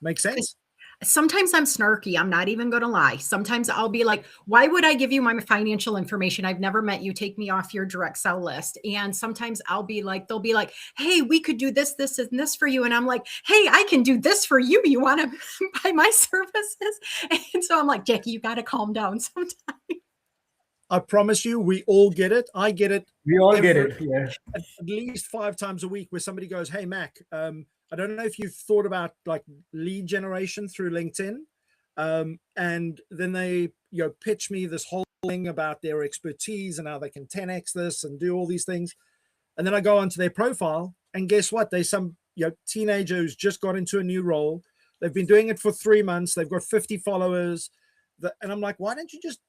Makes sense? Sometimes I'm snarky. I'm not even going to lie. Sometimes I'll be like, why would I give you my financial information? I've never met you. Take me off your direct sell list. And sometimes I'll be like, they'll be like, hey, we could do this, this, and this for you. And I'm like, hey, I can do this for you. You want to buy my services? And so I'm like, Jackie, you got to calm down sometimes. I promise you, we all get it. I get it. We all get it. Yeah. At least 5 times a week, where somebody goes, hey, Mac, I don't know if you've thought about like lead generation through LinkedIn. And then they, you know, pitch me this whole thing about their expertise and how they can 10x this and do all these things. And then I go onto their profile, and guess what? There's some, you know, teenager who's just got into a new role. They've been doing it for 3 months. They've got 50 followers. And I'm like, why don't you just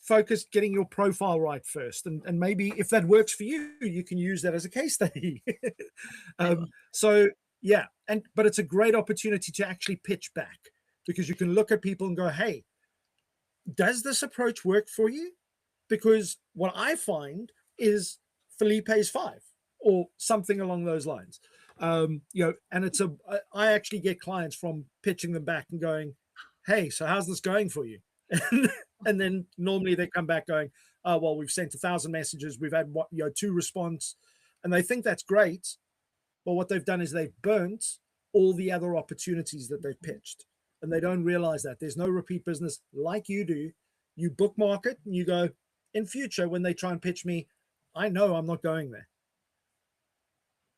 focus getting your profile right first? And maybe if that works for you, you can use that as a case study. So yeah. But it's a great opportunity to actually pitch back, because you can look at people and go, hey, does this approach work for you? Because what I find is Felipe's 5 or something along those lines. You know, and I actually get clients from pitching them back and going, hey, so how's this going for you? And then normally they come back going, oh, well, we've sent 1,000 messages. We've had 2 response, and they think that's great. But what they've done is they've burnt all the other opportunities that they've pitched. And they don't realize that. There's no repeat business like you do. You bookmark it and you go, in future, when they try and pitch me, I know I'm not going there.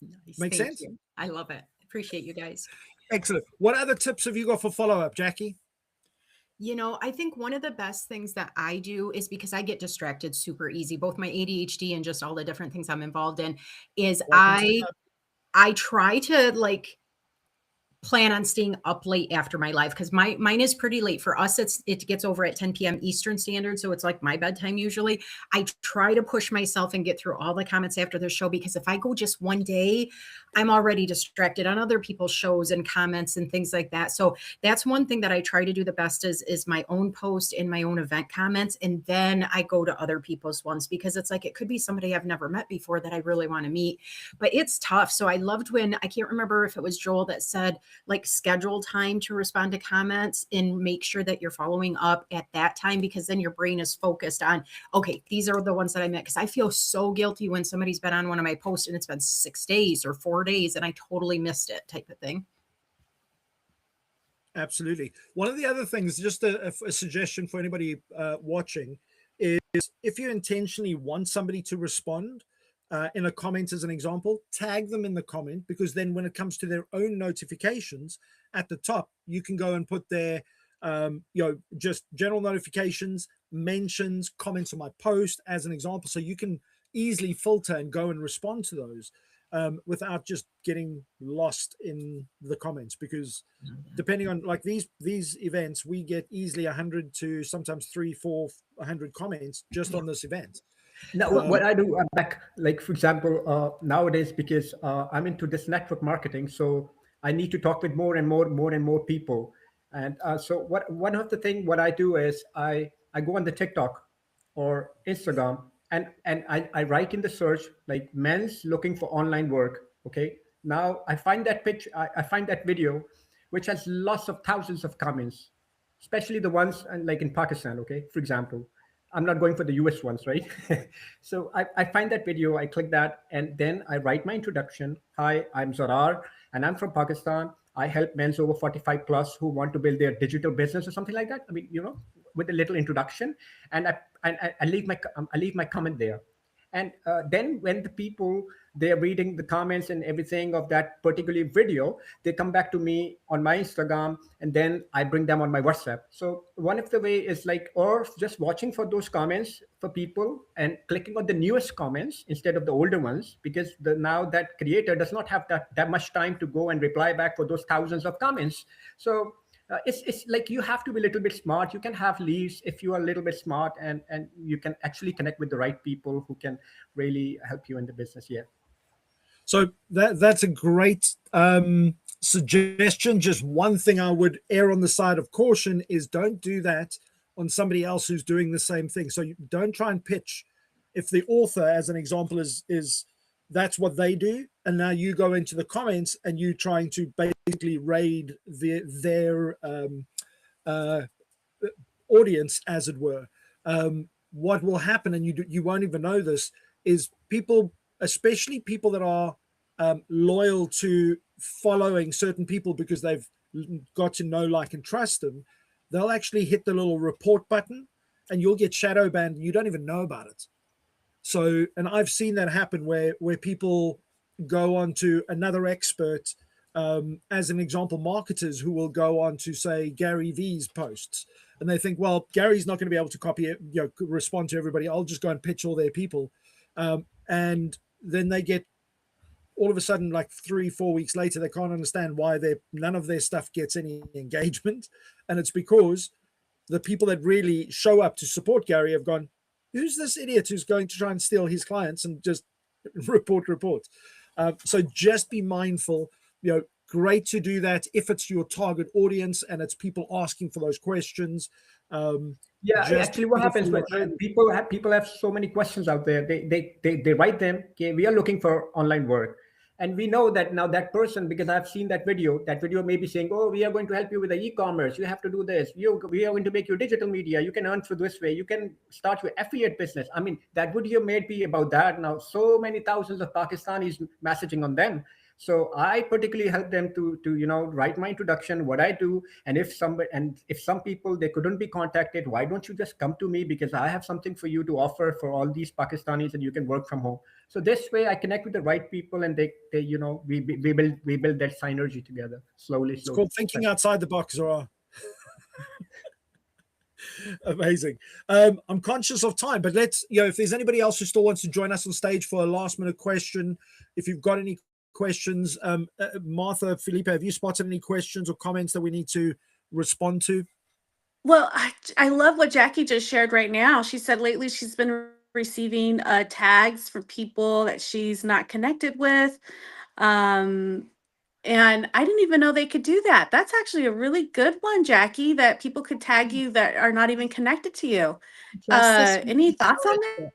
Nice. Make Thank sense? you. I love it. Appreciate you guys. Excellent. What other tips have you got for follow-up, Jackie? You know, I think one of the best things that I do is because I get distracted super easy, both my ADHD and just all the different things I'm involved in, is I try to like plan on staying up late after my live, because mine is pretty late. For us, it gets over at 10 p.m. Eastern Standard, so it's like my bedtime usually. I try to push myself and get through all the comments after the show, because if I go just one day, I'm already distracted on other people's shows and comments and things like that. So that's one thing that I try to do the best is my own post and my own event comments, and then I go to other people's ones, because it's like it could be somebody I've never met before that I really want to meet. But it's tough. So I loved when, I can't remember if it was Joel that said, like, schedule time to respond to comments and make sure that you're following up at that time, because then your brain is focused on, okay, these are the ones that I met. Because I feel so guilty when somebody's been on one of my posts and it's been 6 days or 4 days and I totally missed it, type of thing. Absolutely. One of the other things, just a suggestion for anybody watching, is if you intentionally want somebody to respond in a comment, as an example, tag them in the comment, because then when it comes to their own notifications at the top, you can go and put their, just general notifications, mentions, comments on my post as an example. So you can easily filter and go and respond to those without just getting lost in the comments, because depending on like these events, we get easily 100 to sometimes 300-400 comments just on this event. Now, what I do, like for example, nowadays, because I'm into this network marketing, so I need to talk with more and more people. And so one of the things what I do is I go on the TikTok or Instagram, and I write in the search like men's looking for online work. Okay. Now I find that I find that video, which has lots of thousands of comments, especially the ones like in Pakistan. Okay. For example, I'm not going for the US ones, right? So I find that video, I click that, and then I write my introduction. Hi, I'm Zarar, and I'm from Pakistan. I help men over 45 plus who want to build their digital business or something like that. I mean, with a little introduction, and I leave my comment there. And then when the people, they're reading the comments and everything of that particular video, they come back to me on my Instagram, and then I bring them on my WhatsApp. So one of the way is like, or just watching for those comments for people and clicking on the newest comments instead of the older ones, because now that creator does not have that much time to go and reply back for those thousands of comments. So it's like you have to be a little bit smart. You can have leads if you are a little bit smart, and you can actually connect with the right people who can really help you in the business. Yeah. So that's a great suggestion. Just one thing I would err on the side of caution is don't do that on somebody else who's doing the same thing. So you don't try and pitch. If the author, as an example, is that's what they do, and now you go into the comments and you trying to basically raid their audience, as it were. What will happen, and you won't even know this, is people, especially people that are loyal to following certain people because they've got to know, like, and trust them, they'll actually hit the little report button and you'll get shadow banned. You don't even know about it. So, and I've seen that happen where people go on to another expert, as an example, marketers who will go on to say Gary V's posts, and they think, well, Gary's not going to be able to copy it, respond to everybody. I'll just go and pitch all their people. And then they get, all of a sudden, like 3-4 weeks later, they can't understand why none of their stuff gets any engagement. And it's because the people that really show up to support Gary have gone, who's this idiot who's going to try and steal his clients, and just report. So just be mindful, great to do that if it's your target audience and it's people asking for those questions. Actually what happens when people have so many questions out there, they write them, okay, we are looking for online work. And we know that now that person, because I've seen that video may be saying, oh, we are going to help you with the e-commerce. You have to do this. We are going to make you digital media. You can earn through this way. You can start your affiliate business. I mean, that video may be about that. Now, so many thousands of Pakistanis messaging on them. So I particularly help them to write my introduction, what I do, and if some people they couldn't be contacted, why don't you just come to me, because I have something for you to offer for all these Pakistanis, and you can work from home. So this way I connect with the right people, and they we build that synergy together slowly. It's called thinking outside the box, Zara. Amazing. I'm conscious of time, but let's, if there's anybody else who still wants to join us on stage for a last minute question, if you've got any questions, Martha, Felipe, have you spotted any questions or comments that we need to respond to? Well, I love what Jackie just shared right now. She said lately she's been receiving tags from people that she's not connected with. And I didn't even know they could do that. That's actually a really good one, Jackie, that people could tag you that are not even connected to you. Any thoughts on that?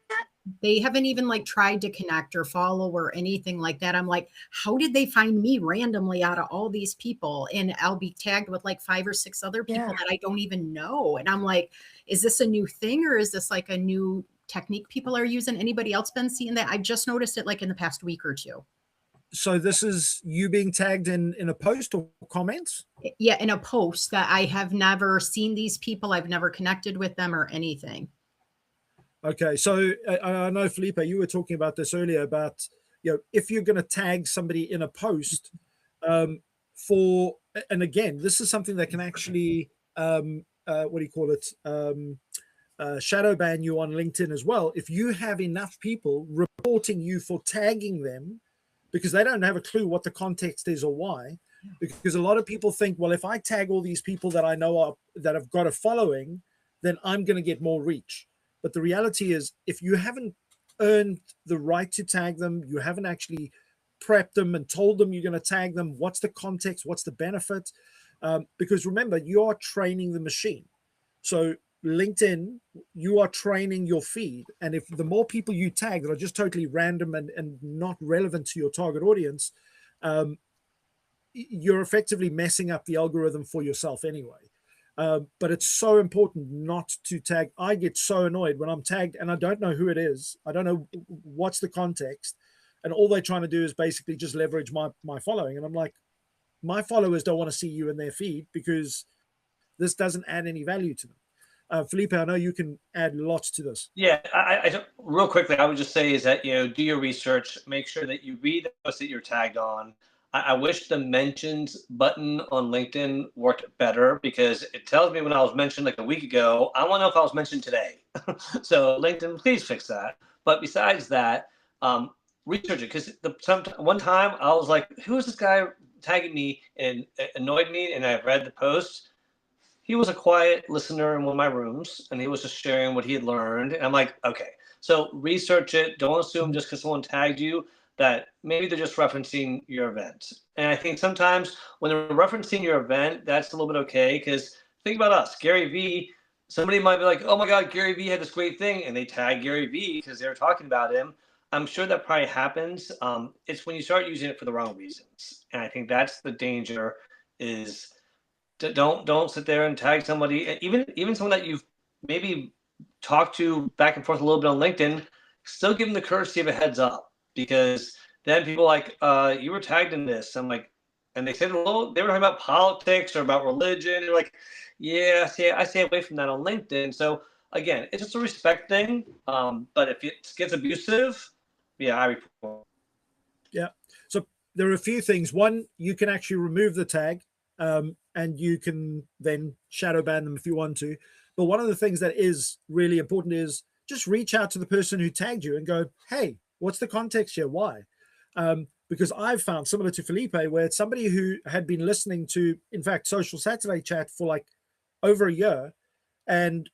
They haven't even like tried to connect or follow or anything like that. I'm like, how did they find me randomly out of all these people? And I'll be tagged with like 5 or 6 other people that I don't even know. And I'm like, is this a new thing, or is this like a new technique people are using? Anybody else been seeing that? I just noticed it like in the past week or two. So this is you being tagged in a post or comments? Yeah, in a post that I have never seen these people. I've never connected with them or anything. Okay, so I know, Felipe, you were talking about this earlier about, if you're going to tag somebody in a post and again, this is something that can actually, what do you call it, shadow ban you on LinkedIn as well. If you have enough people reporting you for tagging them, because they don't have a clue what the context is or why, because a lot of people think, well, if I tag all these people that I know that have got a following, then I'm going to get more reach. But the reality is, if you haven't earned the right to tag them, you haven't actually prepped them and told them you're going to tag them, what's the context, what's the benefit? Because remember, you are training the machine. So LinkedIn, you are training your feed. And if the more people you tag that are just totally random and not relevant to your target audience, you're effectively messing up the algorithm for yourself anyway. But it's so important not to tag. I get so annoyed when I'm tagged and I don't know who it is. I don't know what's the context. And all they're trying to do is basically just leverage my following. And I'm like, my followers don't want to see you in their feed because this doesn't add any value to them. Felipe, I know you can add lots to this. Yeah, I real quickly, I would just say is that, do your research, make sure that you read the posts that you're tagged on. I wish the mentions button on LinkedIn worked better, because it tells me when I was mentioned like a week ago. I want to know if I was mentioned today. So LinkedIn, please fix that. But besides that, research it, because one time I was like, who is this guy tagging me, and it annoyed me, and I read the post. He was a quiet listener in one of my rooms, and he was just sharing what he had learned. And I'm like, okay, so research it. Don't assume just because someone tagged you that maybe they're just referencing your event. And I think sometimes when they're referencing your event, that's a little bit okay, because think about us, Gary Vee. Somebody might be like, oh my God, Gary Vee had this great thing, and they tag Gary Vee because they're talking about him. I'm sure that probably happens. It's when you start using it for the wrong reasons. And I think that's the danger, is don't sit there and tag somebody, even someone that you've maybe talked to back and forth a little bit on LinkedIn. Still give them the courtesy of a heads up, because then people are like, you were tagged in this. I'm like, and they said, well, they were talking about politics or about religion. They're like, yeah, I stay away from that on LinkedIn. So again, it's just a respect thing. But if it gets abusive, yeah, I report. Yeah. So there are a few things. One, you can actually remove the tag, and you can then shadow ban them if you want to. But one of the things that is really important is just reach out to the person who tagged you and go, hey, what's the context here? Why? Because I've found, similar to Felipe, where it's somebody who had been listening to, in fact, Social Saturday Chat for like over a year. And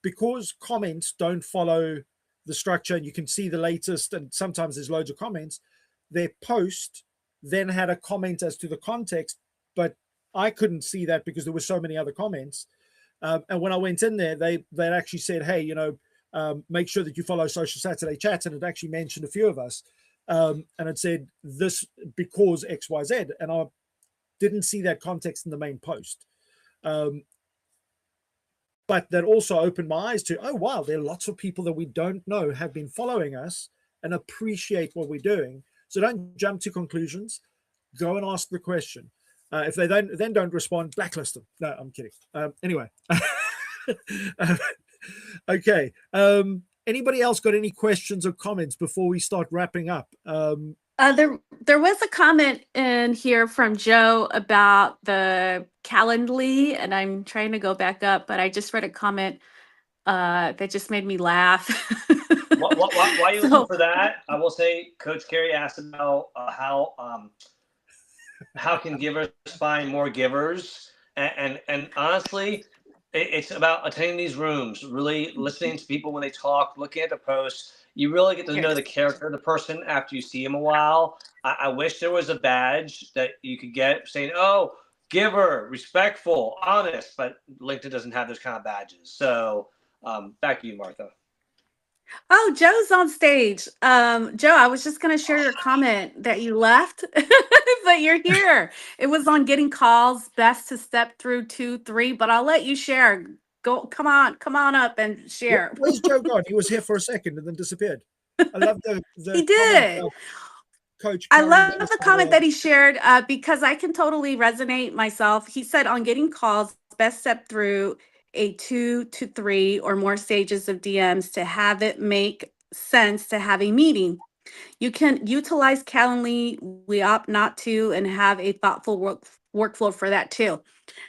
because comments don't follow the structure, and you can see the latest, and sometimes there's loads of comments, their post then had a comment as to the context, but I couldn't see that because there were so many other comments. And when I went in there, they actually said, hey, make sure that you follow Social Saturday Chats, and it actually mentioned a few of us, and it said this because XYZ, and I didn't see that context in the main post. But that also opened my eyes to, oh wow, there are lots of people that we don't know have been following us and appreciate what we're doing. So don't jump to conclusions. Go and ask the question. If they then don't respond, blacklist them. No, I'm kidding. Anyway. Okay. Anybody else got any questions or comments before we start wrapping up? There was a comment in here from Joe about the Calendly, and I'm trying to go back up, but I just read a comment that just made me laugh. While you're looking for that, I will say Coach Carey asked about how can givers find more givers, and honestly, it's about attending these rooms, really listening to people when they talk, looking at the posts. You really get to know the character of the person after you see them a while. I wish there was a badge that you could get saying, "Oh, giver, respectful, honest," but LinkedIn doesn't have those kind of badges. So back to you, Martha. Oh, Joe's on stage. Joe, I was just going to share your comment that you left, but you're here. It was on getting calls, best to step through 2, 3, but I'll let you share. Go, come on up and share. Where's Joe gone? He was here for a second and then disappeared. I love the He did. Coach. I love the comment that he shared because I can totally resonate myself. He said on getting calls, best step through a 2 to 3 or more stages of DMs to have it make sense to have a meeting. You can utilize Calendly. We opt not to and have a thoughtful workflow for that too.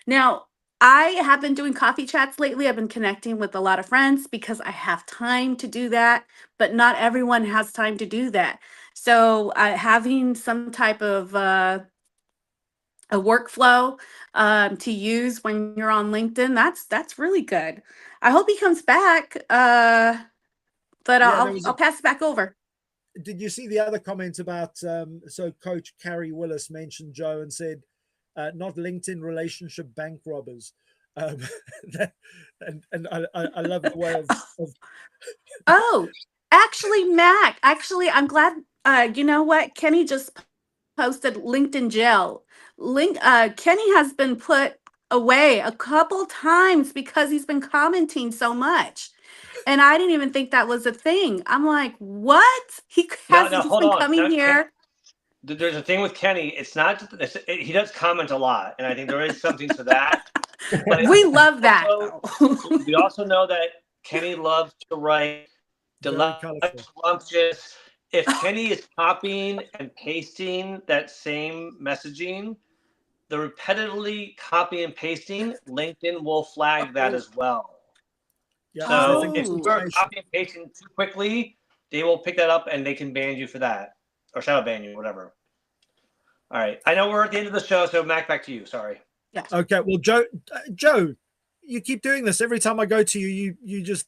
Now, I have been doing coffee chats lately. I've been connecting with a lot of friends because I have time to do that, but not everyone has time to do that. So having some type of a workflow to use when you're on LinkedIn, that's really good. I hope he comes back, but I'll pass it back over. Did you see the other comment about, so Coach Carrie Willis mentioned Joe and said, not LinkedIn relationship bank robbers. And I love the way of Oh, actually, Mac, I'm glad, you know what? Kenny just posted LinkedIn jail. Kenny has been put away a couple times because he's been commenting so much. And I didn't even think that was a thing. I'm like, what? He's been coming here. There's a thing with Kenny. It's not, he does comment a lot. And I think there is something to that. But we love that. We also know that Kenny loves to write deluxe. If Kenny is copying and pasting that same messaging, the repetitively copy and pasting, LinkedIn will flag that as well. Yeah, so if you are copying and pasting too quickly, they will pick that up and they can ban you for that. Or shadow ban you, whatever. All right. I know we're at the end of the show, so Mac, back to you. Sorry. Yeah. Okay. Well, Joe, you keep doing this. Every time I go to you, you just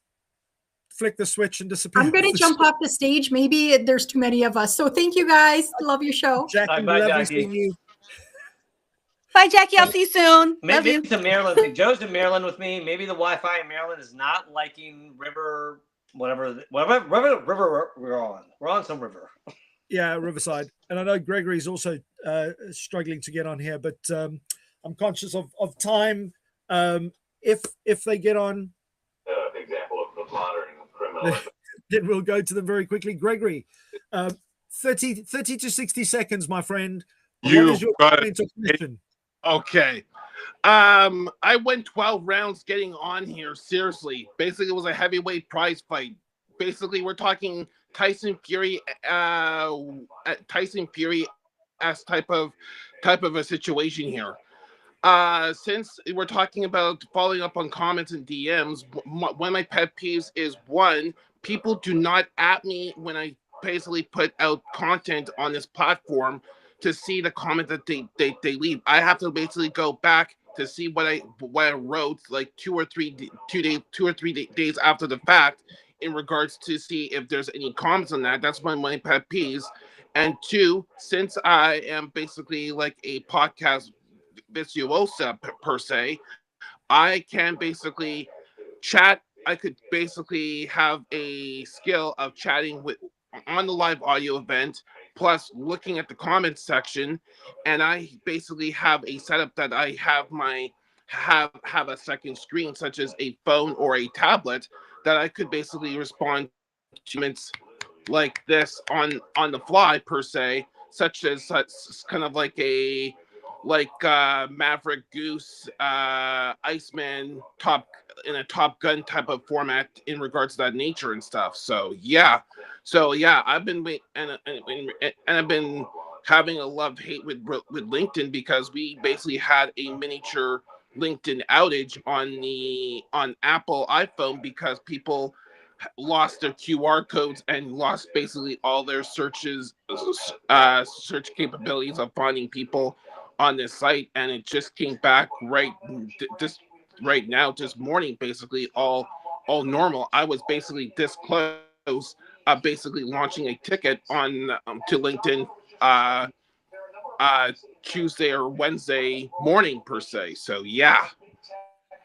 flick the switch and disappear. I'm going to jump off the stage. Maybe there's too many of us. So thank you guys. Love your show. Jackie, lovely seeing you. Bye, Jackie. I'll see you soon. Love Maybe you. it's a Maryland thing. Joe's in Maryland with me. Maybe the Wi-Fi in Maryland is not liking river, whatever river we're on. We're on some river. Yeah, Riverside. And I know Gregory's also struggling to get on here, but I'm conscious of time. If they get on, example of the modern criminal, then we'll go to them very quickly. Gregory, 30 to 60 seconds, my friend. What is your comment or question? Okay. I went 12 rounds getting on here. Seriously. Basically, it was a heavyweight prize fight. Basically, we're talking Tyson Fury as type of a situation here. Since we're talking about following up on comments and DMs, one of my pet peeves is, one, people do not at me when I basically put out content on this platform to see the comment that they leave. I have to basically go back to see what I wrote like 2 or 3 days after the fact in regards to see if there's any comments on that. That's one of my pet peeves. And 2, since I am basically like a podcast virtuosa per se, I can basically chat. I could basically have a skill of chatting with on the live audio event, plus looking at the comments section, and I basically have a setup that I have a second screen, such as a phone or a tablet, that I could basically respond to comments like this on the fly per se, such kind of like a Maverick Goose, Iceman in a Top Gun type of format in regards to that nature and stuff. So yeah, I've been I've been having a love-hate with LinkedIn, because we basically had a miniature LinkedIn outage on Apple iPhone, because people lost their QR codes and lost basically all their search capabilities of finding people on this site. And it just came back right now, this morning, basically all normal. I was basically this close, basically launching a ticket on to LinkedIn Tuesday or Wednesday morning per se. So yeah.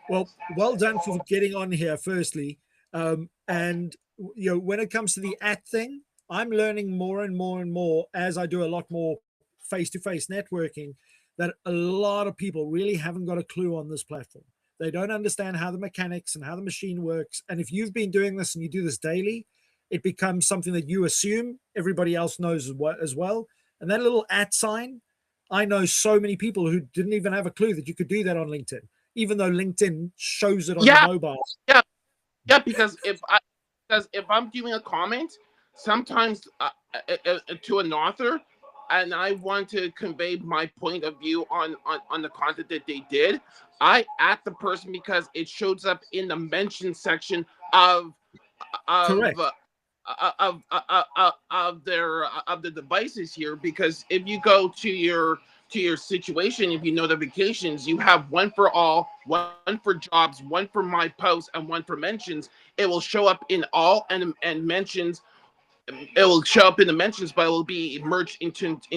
Well done for getting on here, firstly. And when it comes to the thing, I'm learning more and more and more as I do a lot more face-to-face networking, that a lot of people really haven't got a clue on this platform. They don't understand how the mechanics and how the machine works. And if you've been doing this and you do this daily, it becomes something that you assume everybody else knows as well. And that little @sign, I know so many people who didn't even have a clue that you could do that on LinkedIn, even though LinkedIn shows it on the mobile. Yeah, because if I'm giving a comment, sometimes to an author, and I want to convey my point of view on the content that they did, I the person, because it shows up in the mention section of the devices here. Because if you go to your situation, if you notifications, you have one for all, one for jobs, one for my posts, and one for mentions. It will show up in all and mentions. It will show up in the mentions, but it will be merged in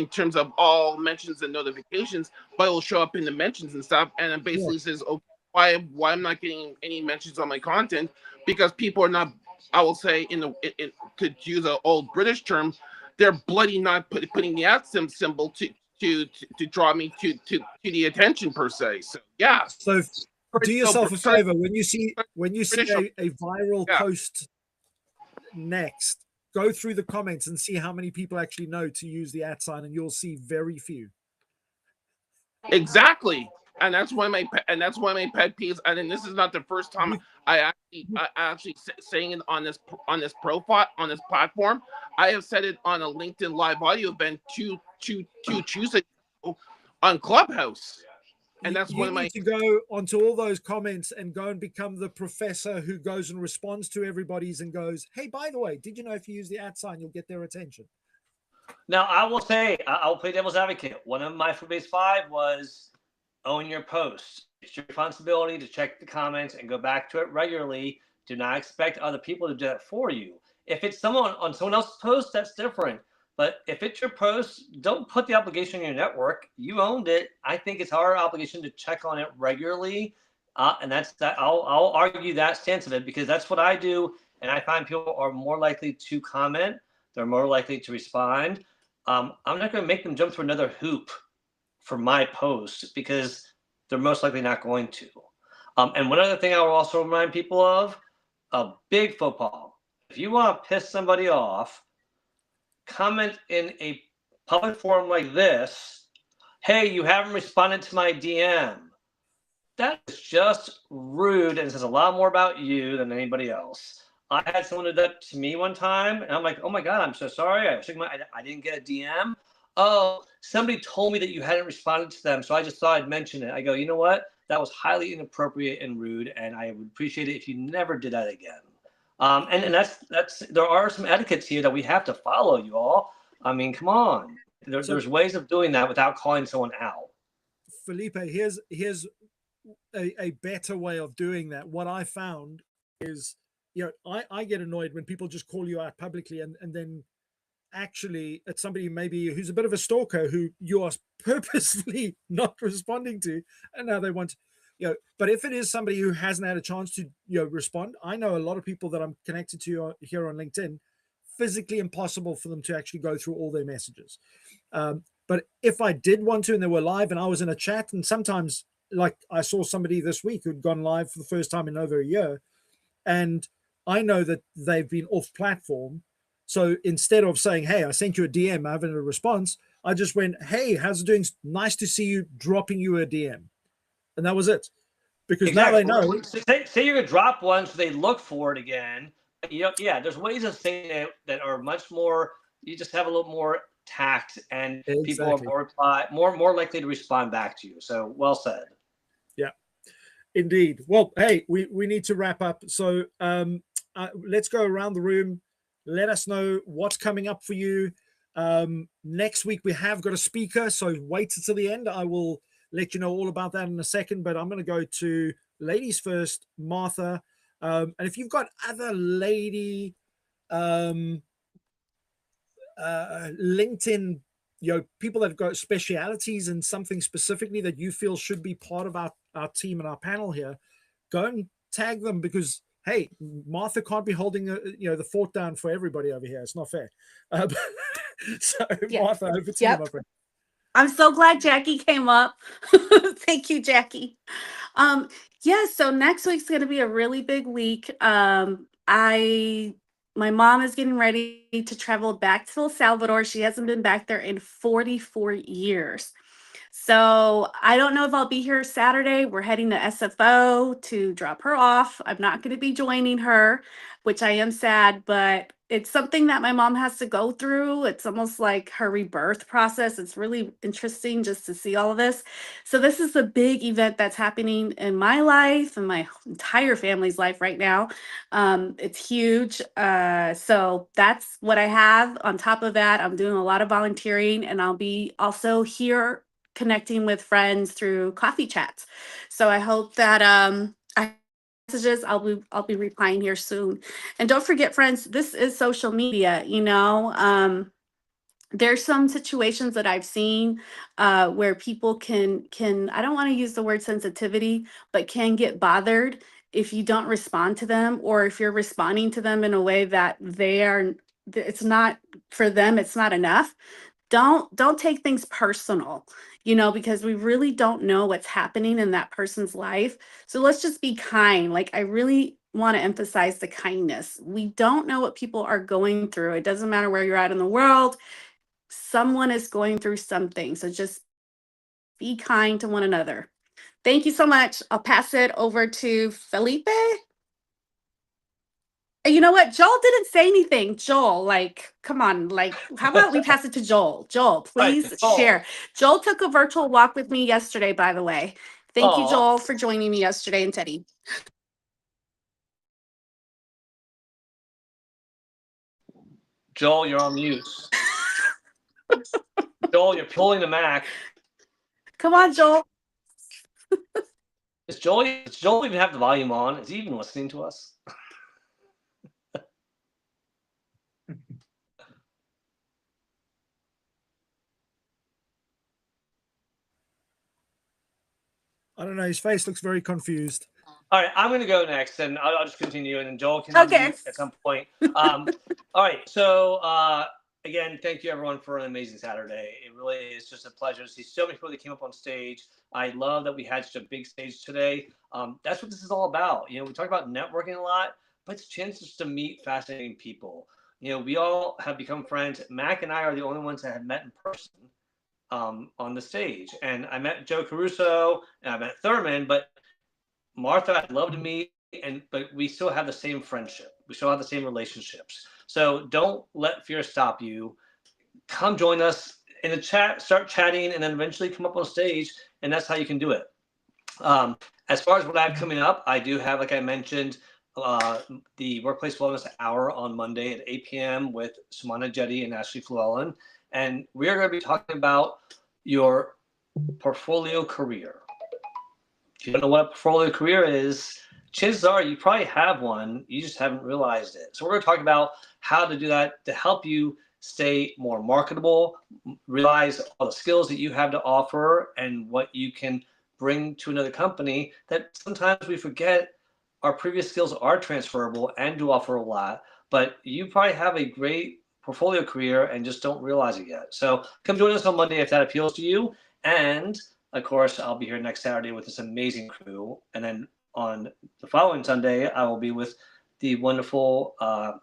terms of all mentions and notifications. But it will show up in the mentions and stuff, and it basically says, "Okay, why I'm not getting any mentions on my content?" Because people are not. I will say, to use an old British term, they're bloody not putting the @ symbol to draw me to the attention per se. So yeah. So do yourself a favor, when you see a viral post next, go through the comments and see how many people actually know to use the @ and you'll see very few. Exactly. And that's one of my pet peeves. And then this is not the first time I actually saying it on this profile, on this platform. I have said it on a LinkedIn live audio event two Tuesdays ago on Clubhouse. And that's one of my. You need to go onto all those comments and go and become the professor who goes and responds to everybody's and goes, "Hey, by the way, did you know if you use the @ you'll get their attention?" Now, I will say, I'll play devil's advocate. One of my base 5 was own your posts. It's your responsibility to check the comments and go back to it regularly. Do not expect other people to do that for you. If it's someone on someone else's post, that's different. But if it's your post, don't put the obligation on your network. You owned it. I think it's our obligation to check on it regularly. And that's that. I'll argue that stance of it, because that's what I do. And I find people are more likely to comment. They're more likely to respond. I'm not going to make them jump through another hoop for my post, because they're most likely not going to. And one other thing I will also remind people of, a big faux pas. If you want to piss somebody off, comment in a public forum like this, "Hey, you haven't responded to my DM." That is just rude, and says a lot more about you than anybody else. I had someone do that to me one time, and I'm like, "Oh my God, I'm so sorry. I didn't get a DM. Oh, somebody told me that you hadn't responded to them, so I just thought I'd mention it." I go, "You know what? That was highly inappropriate and rude, and I would appreciate it if you never did that again." And that's there are some etiquettes here that we have to follow, you all. I mean, come on. There's ways of doing that without calling someone out. Felipe, here's a better way of doing that. What I found is, I get annoyed when people just call you out publicly, and then actually it's somebody maybe who's a bit of a stalker who you are purposely not responding to, and now they want but if it is somebody who hasn't had a chance to respond, I know a lot of people that I'm connected to here on LinkedIn, physically impossible for them to actually go through all their messages. But if I did want to and they were live and I was in a chat, and sometimes, like, I saw somebody this week who'd gone live for the first time in over a year, and I know that they've been off platform, So instead of saying, hey, I sent you a DM, I haven't had a response, I just went, hey, how's it doing? Nice to see you, dropping you a DM. And that was it. Because Exactly. now they know. Say you're gonna drop one, so they look for it again. Yeah, there's ways of saying it that are much more. You just have a little more tact, and people are more likely to respond back to you. So well said. Yeah, indeed. Well, hey, we need to wrap up. So let's go around the room. Let us know what's coming up for you. Next week we have got a speaker, so wait until the end. I will let you know all about that in a second, but I'm going to go to ladies first, Martha. And if you've got other lady LinkedIn, people that have got specialities in something specifically that you feel should be part of our team and our panel here, go and tag them, because hey, Martha can't be holding the fort down for everybody over here. It's not fair. So yeah. Martha, over to you, my friend. I'm so glad Jackie came up. Thank you, Jackie. So next week's going to be a really big week. My mom is getting ready to travel back to El Salvador. She hasn't been back there in 44 years. So I don't know if I'll be here Saturday. We're heading to SFO to drop her off. I'm not going to be joining her, which I am sad, but it's something that my mom has to go through. It's almost like her rebirth process. It's really interesting just to see all of this. So this is a big event that's happening in my life and my entire family's life right now. It's huge. So that's what I have. On top of that, I'm doing a lot of volunteering, and I'll be also here connecting with friends through coffee chats. So I hope that messages I'll be replying here soon. And don't forget, friends, this is social media. There's some situations that I've seen where people can I don't want to use the word sensitivity, but can get bothered if you don't respond to them, or if you're responding to them in a way that it's not for them, it's not enough. Don't take things personal, because we really don't know what's happening in that person's life. So let's just be kind. Like, I really want to emphasize the kindness. We don't know what people are going through. It doesn't matter where you're at in the world. Someone is going through something. So just be kind to one another. Thank you so much. I'll pass it over to Felipe. You know what? Joel didn't say anything. Joel, come on. How about we pass it to Joel? Joel, please share. Joel took a virtual walk with me yesterday, by the way. Thank you, Joel, for joining me yesterday, and Teddy. Joel, you're on mute. Joel, you're pulling the Mac. Come on, Joel. Does Joel even have the volume on? Is he even listening to us? I don't know. His face looks very confused. All right, I'm going to go next, and I'll just continue, and then Joel can at some point. All right, so again, thank you everyone for an amazing Saturday. It really is just a pleasure to see so many people that came up on stage. I love that we had such a big stage today. That's what this is all about. We talk about networking a lot, but it's chances to meet fascinating people. We all have become friends. Mac and I are the only ones that have met in person on the stage. And I met Joe Caruso, and I met Thurman, but Martha I'd love to meet, but we still have the same friendship. We still have the same relationships. So don't let fear stop you. Come join us in the chat, start chatting, and then eventually come up on stage, and that's how you can do it. As far as what I have coming up, I do have, like I mentioned, the Workplace Wellness Hour on Monday at 8 p.m. with Sumana Jetty and Ashley Llewellyn. And we are going to be talking about your portfolio career. If you don't know what a portfolio career is, chances are you probably have one. You just haven't realized it. So we're going to talk about how to do that to help you stay more marketable, realize all the skills that you have to offer and what you can bring to another company, that sometimes we forget our previous skills are transferable and do offer a lot, but you probably have a great portfolio career and just don't realize it yet. So come join us on Monday if that appeals to you. And of course, I'll be here next Saturday with this amazing crew. And then on the following Sunday, I will be with the wonderful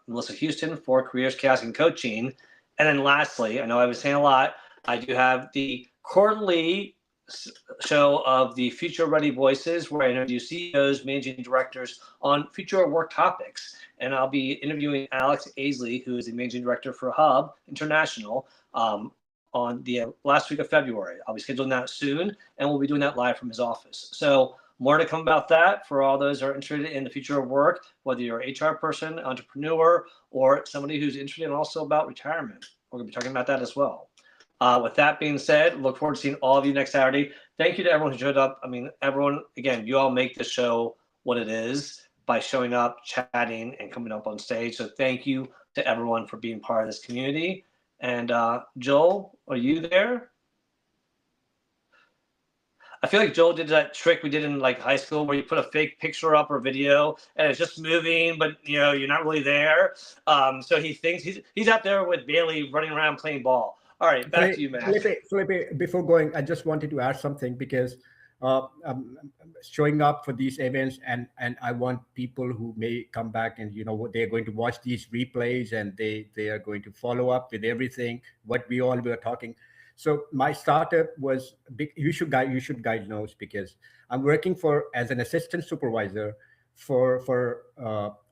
Melissa Houston for Careers, Chaos, and Coaching. And then lastly, I know I've been saying a lot, I do have the quarterly show of the Future Ready Voices, where I interview CEOs, managing directors on future work topics. And I'll be interviewing Alex Aisley, who is the managing director for Hub International, on the last week of February. I'll be scheduling that soon, and we'll be doing that live from his office. So more to come about that for all those who are interested in the future of work, whether you're an HR person, entrepreneur, or somebody who's interested also about retirement. We're going to be talking about that as well. With that being said, look forward to seeing all of you next Saturday. Thank you to everyone who showed up. I mean, everyone, again, you all make the show what it is by showing up, chatting, and coming up on stage. So thank you to everyone for being part of this community. And Joel, are you there? I feel like Joel did that trick we did in like high school where you put a fake picture up or video and it's just moving, but you know, you're not really there. So he thinks he's out there with Bailey running around playing ball. All right, back to you, Matt. Felipe, before going, I just wanted to add something because showing up for these events, and I want people who may come back and they're going to watch these replays and they are going to follow up with everything what we all were talking. So my startup was big. You should guide knows, because I'm working as an assistant supervisor for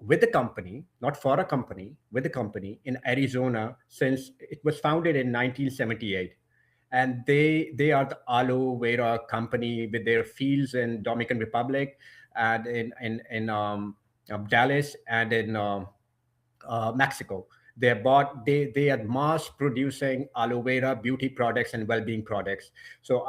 with the company, not for a company, with the company in Arizona since it was founded in 1978. And they are the aloe vera company with their fields in Dominican Republic and in Dallas and in Mexico. They are mass producing aloe vera beauty products and well-being products. So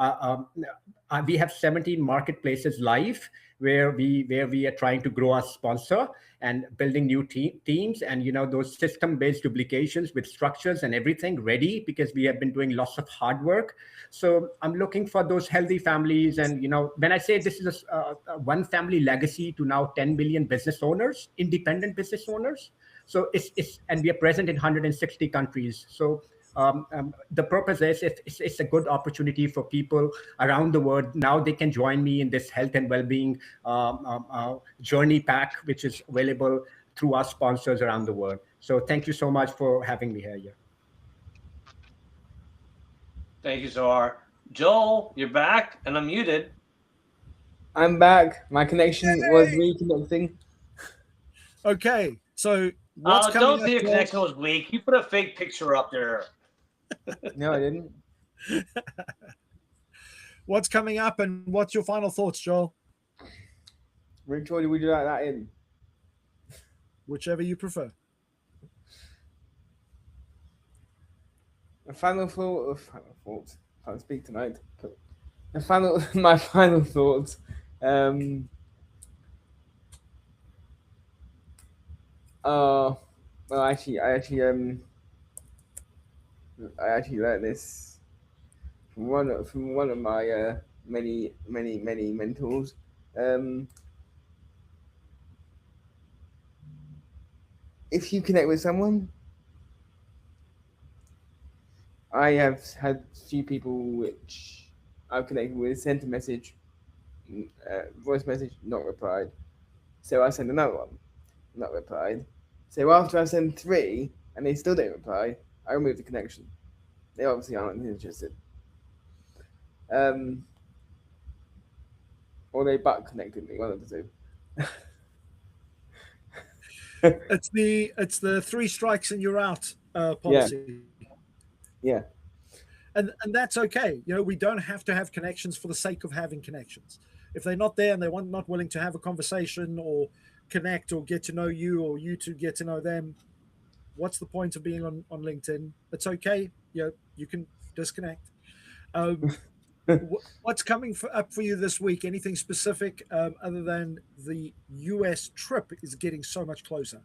we have 17 marketplaces live where we are trying to grow our sponsor and building new teams, and those system-based duplications with structures and everything ready, because we have been doing lots of hard work. So I'm looking for those healthy families, and when I say this is a one family legacy to now 10 million business owners, independent business owners. So and we are present in 160 countries. So the purpose is it's a good opportunity for people around the world. Now they can join me in this health and well-being journey pack, which is available through our sponsors around the world. So thank you so much for having me here. Yeah. Thank you, Zohar. Joel, you're back and unmuted. I'm back. My connection was reconnecting. Okay, so what's coming don't say your connection was weak. You put a fake picture up there. No, I didn't. What's coming up, and what's your final thoughts, Joel? Which order would you like that in? Whichever you prefer. My final thoughts. Can't speak tonight. My final thoughts. Well, I actually learned this from one of my many mentors. If you connect with someone, I have had a few people which I've connected with sent a message, voice message, not replied. So I send another one, not replied. So after I send 3 and they still don't reply, I remove the connection. They obviously aren't interested. Or they butt connected me, one of the two. It's the 3 strikes and you're out policy. Yeah. And that's okay. We don't have to have connections for the sake of having connections. If they're not there and they're not willing to have a conversation or connect or get to know you, or you to get to know them, what's the point of being on LinkedIn? It's okay. You can disconnect. What's coming up for you this week? Anything specific other than the US trip is getting so much closer?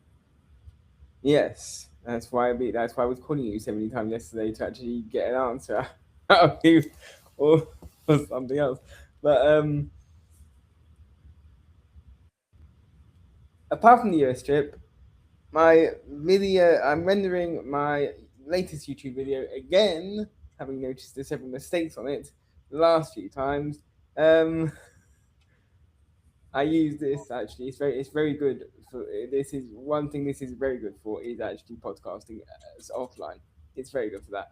Yes, that's why I was calling you so many times yesterday to actually get an answer out of you or something else. But apart from the US trip, my video, I'm rendering my latest YouTube video again, having noticed there's several mistakes on it the last few times. I use this actually. It's very good for. This is one thing. This is very good for is actually podcasting as offline. It's very good for that.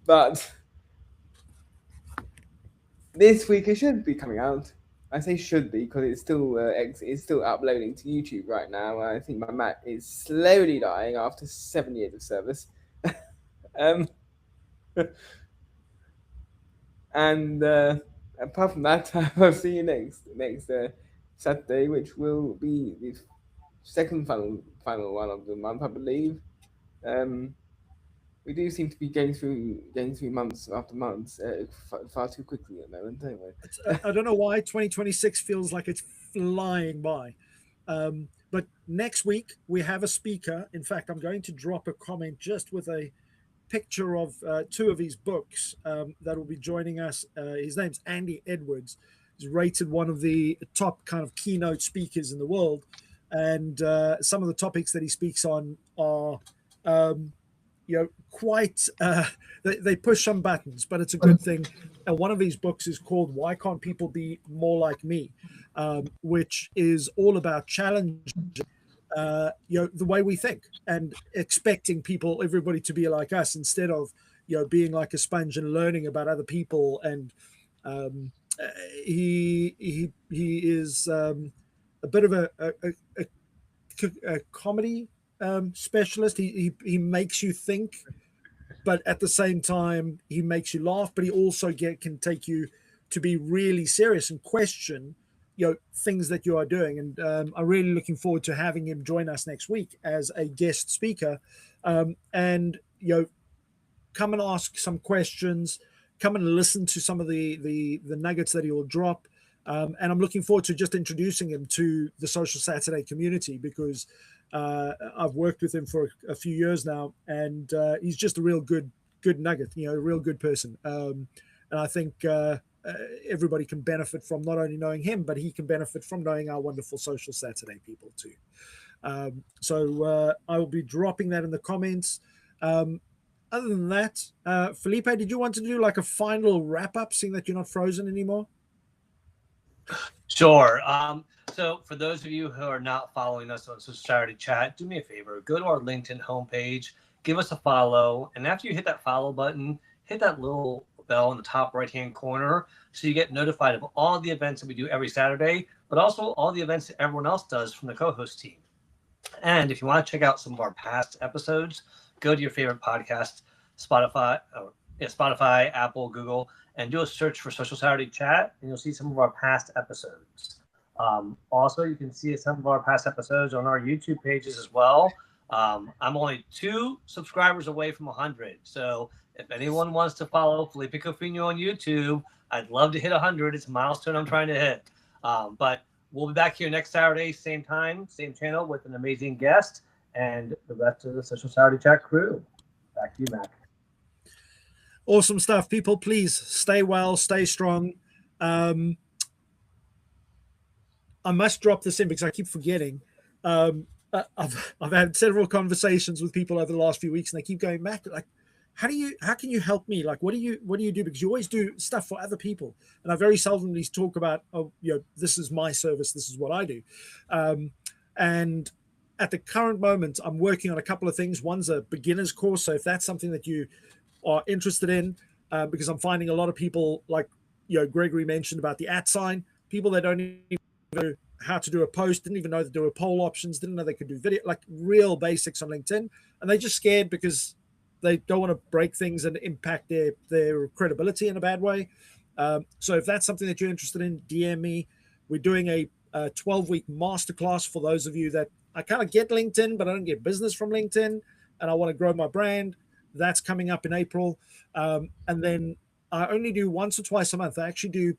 But this week it should be coming out. I say should be because it's still uploading to YouTube right now. I think my Mac is slowly dying after 7 years of service. And apart from that, I'll see you next Saturday, which will be the second final one of the month, I believe. We do seem to be going through months after months far too quickly at the moment, don't we? I don't know why 2026 feels like it's flying by. But next week we have a speaker. In fact, I'm going to drop a comment just with a picture of two of his books that will be joining us. His name's Andy Edwards. He's rated one of the top kind of keynote speakers in the world. And some of the topics that he speaks on are quite they push some buttons, but it's a good thing. And one of these books is called Why Can't People Be More Like Me, which is all about challenging the way we think and expecting everybody to be like us instead of being like a sponge and learning about other people. And he is a bit of a comedy specialist. He makes you think, but at the same time he makes you laugh, but he also can take you to be really serious and question things that you are doing. And I'm really looking forward to having him join us next week as a guest speaker, and come and ask some questions, come and listen to some of the nuggets that he will drop. And I'm looking forward to just introducing him to the Social Saturday community, because I've worked with him for a few years now, and he's just a real good nugget, a real good person. And I think everybody can benefit from not only knowing him, but he can benefit from knowing our wonderful Social Saturday people too. So I will be dropping that in the comments. Other than that, Felipe, did you want to do like a final wrap up, seeing that you're not frozen anymore? Sure. So for those of you who are not following us on Social Saturday Chat, do me a favor, go to our LinkedIn homepage, give us a follow, and after you hit that follow button, hit that little bell in the top right-hand corner so you get notified of all the events that we do every Saturday, but also all the events that everyone else does from the co-host team. And if you want to check out some of our past episodes, go to your favorite podcast, Spotify, Apple, Google, and do a search for Social Saturday Chat, and you'll see some of our past episodes. Also, you can see some of our past episodes on our YouTube pages as well. I'm only 2 subscribers away from 100. So if anyone wants to follow Felipe Cofiño on YouTube, I'd love to hit 100. It's a milestone I'm trying to hit. But we'll be back here next Saturday, same time, same channel, with an amazing guest and the rest of the Social Saturday Chat crew. Back to you, Mac. Awesome stuff, people. Please stay well, stay strong. I must drop this in because I keep forgetting. I've had several conversations with people over the last few weeks, and they keep going back like, how can you help me? Like, what do you do? Because you always do stuff for other people, and I very seldomly talk about, this is my service, this is what I do. And at the current moment, I'm working on a couple of things. One's a beginner's course, so if that's something that you are interested in, because I'm finding a lot of people, like Gregory mentioned about the @ sign, people that don't even know how to do a post, didn't even know that there were poll options, didn't know they could do video, like real basics on LinkedIn, and they're just scared because they don't want to break things and impact their credibility in a bad way. So if that's something that you're interested in, DM me. We're doing a 12-week masterclass for those of you that I kind of get LinkedIn, but I don't get business from LinkedIn, and I want to grow my brand. That's coming up in April. And then I only do once or twice a month. I actually do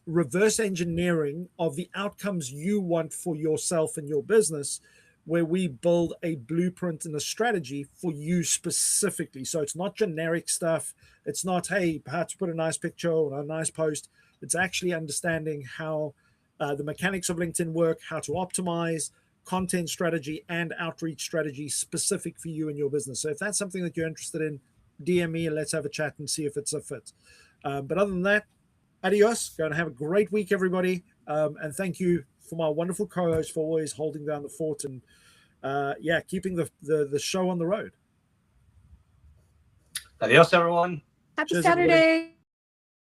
reverse engineering of the outcomes you want for yourself and your business, where we build a blueprint and a strategy for you specifically. So it's not generic stuff. It's not, hey, how to put a nice picture or a nice post. It's actually understanding how the mechanics of LinkedIn work, how to optimize content strategy and outreach strategy specific for you and your business. So if that's something that you're interested in, DM me and let's have a chat and see if it's a fit. But other than that, adios. Go and have a great week, everybody. And thank you for my wonderful co-host for always holding down the fort and keeping the show on the road. Adios, everyone. Happy Cheers, everybody. Saturday.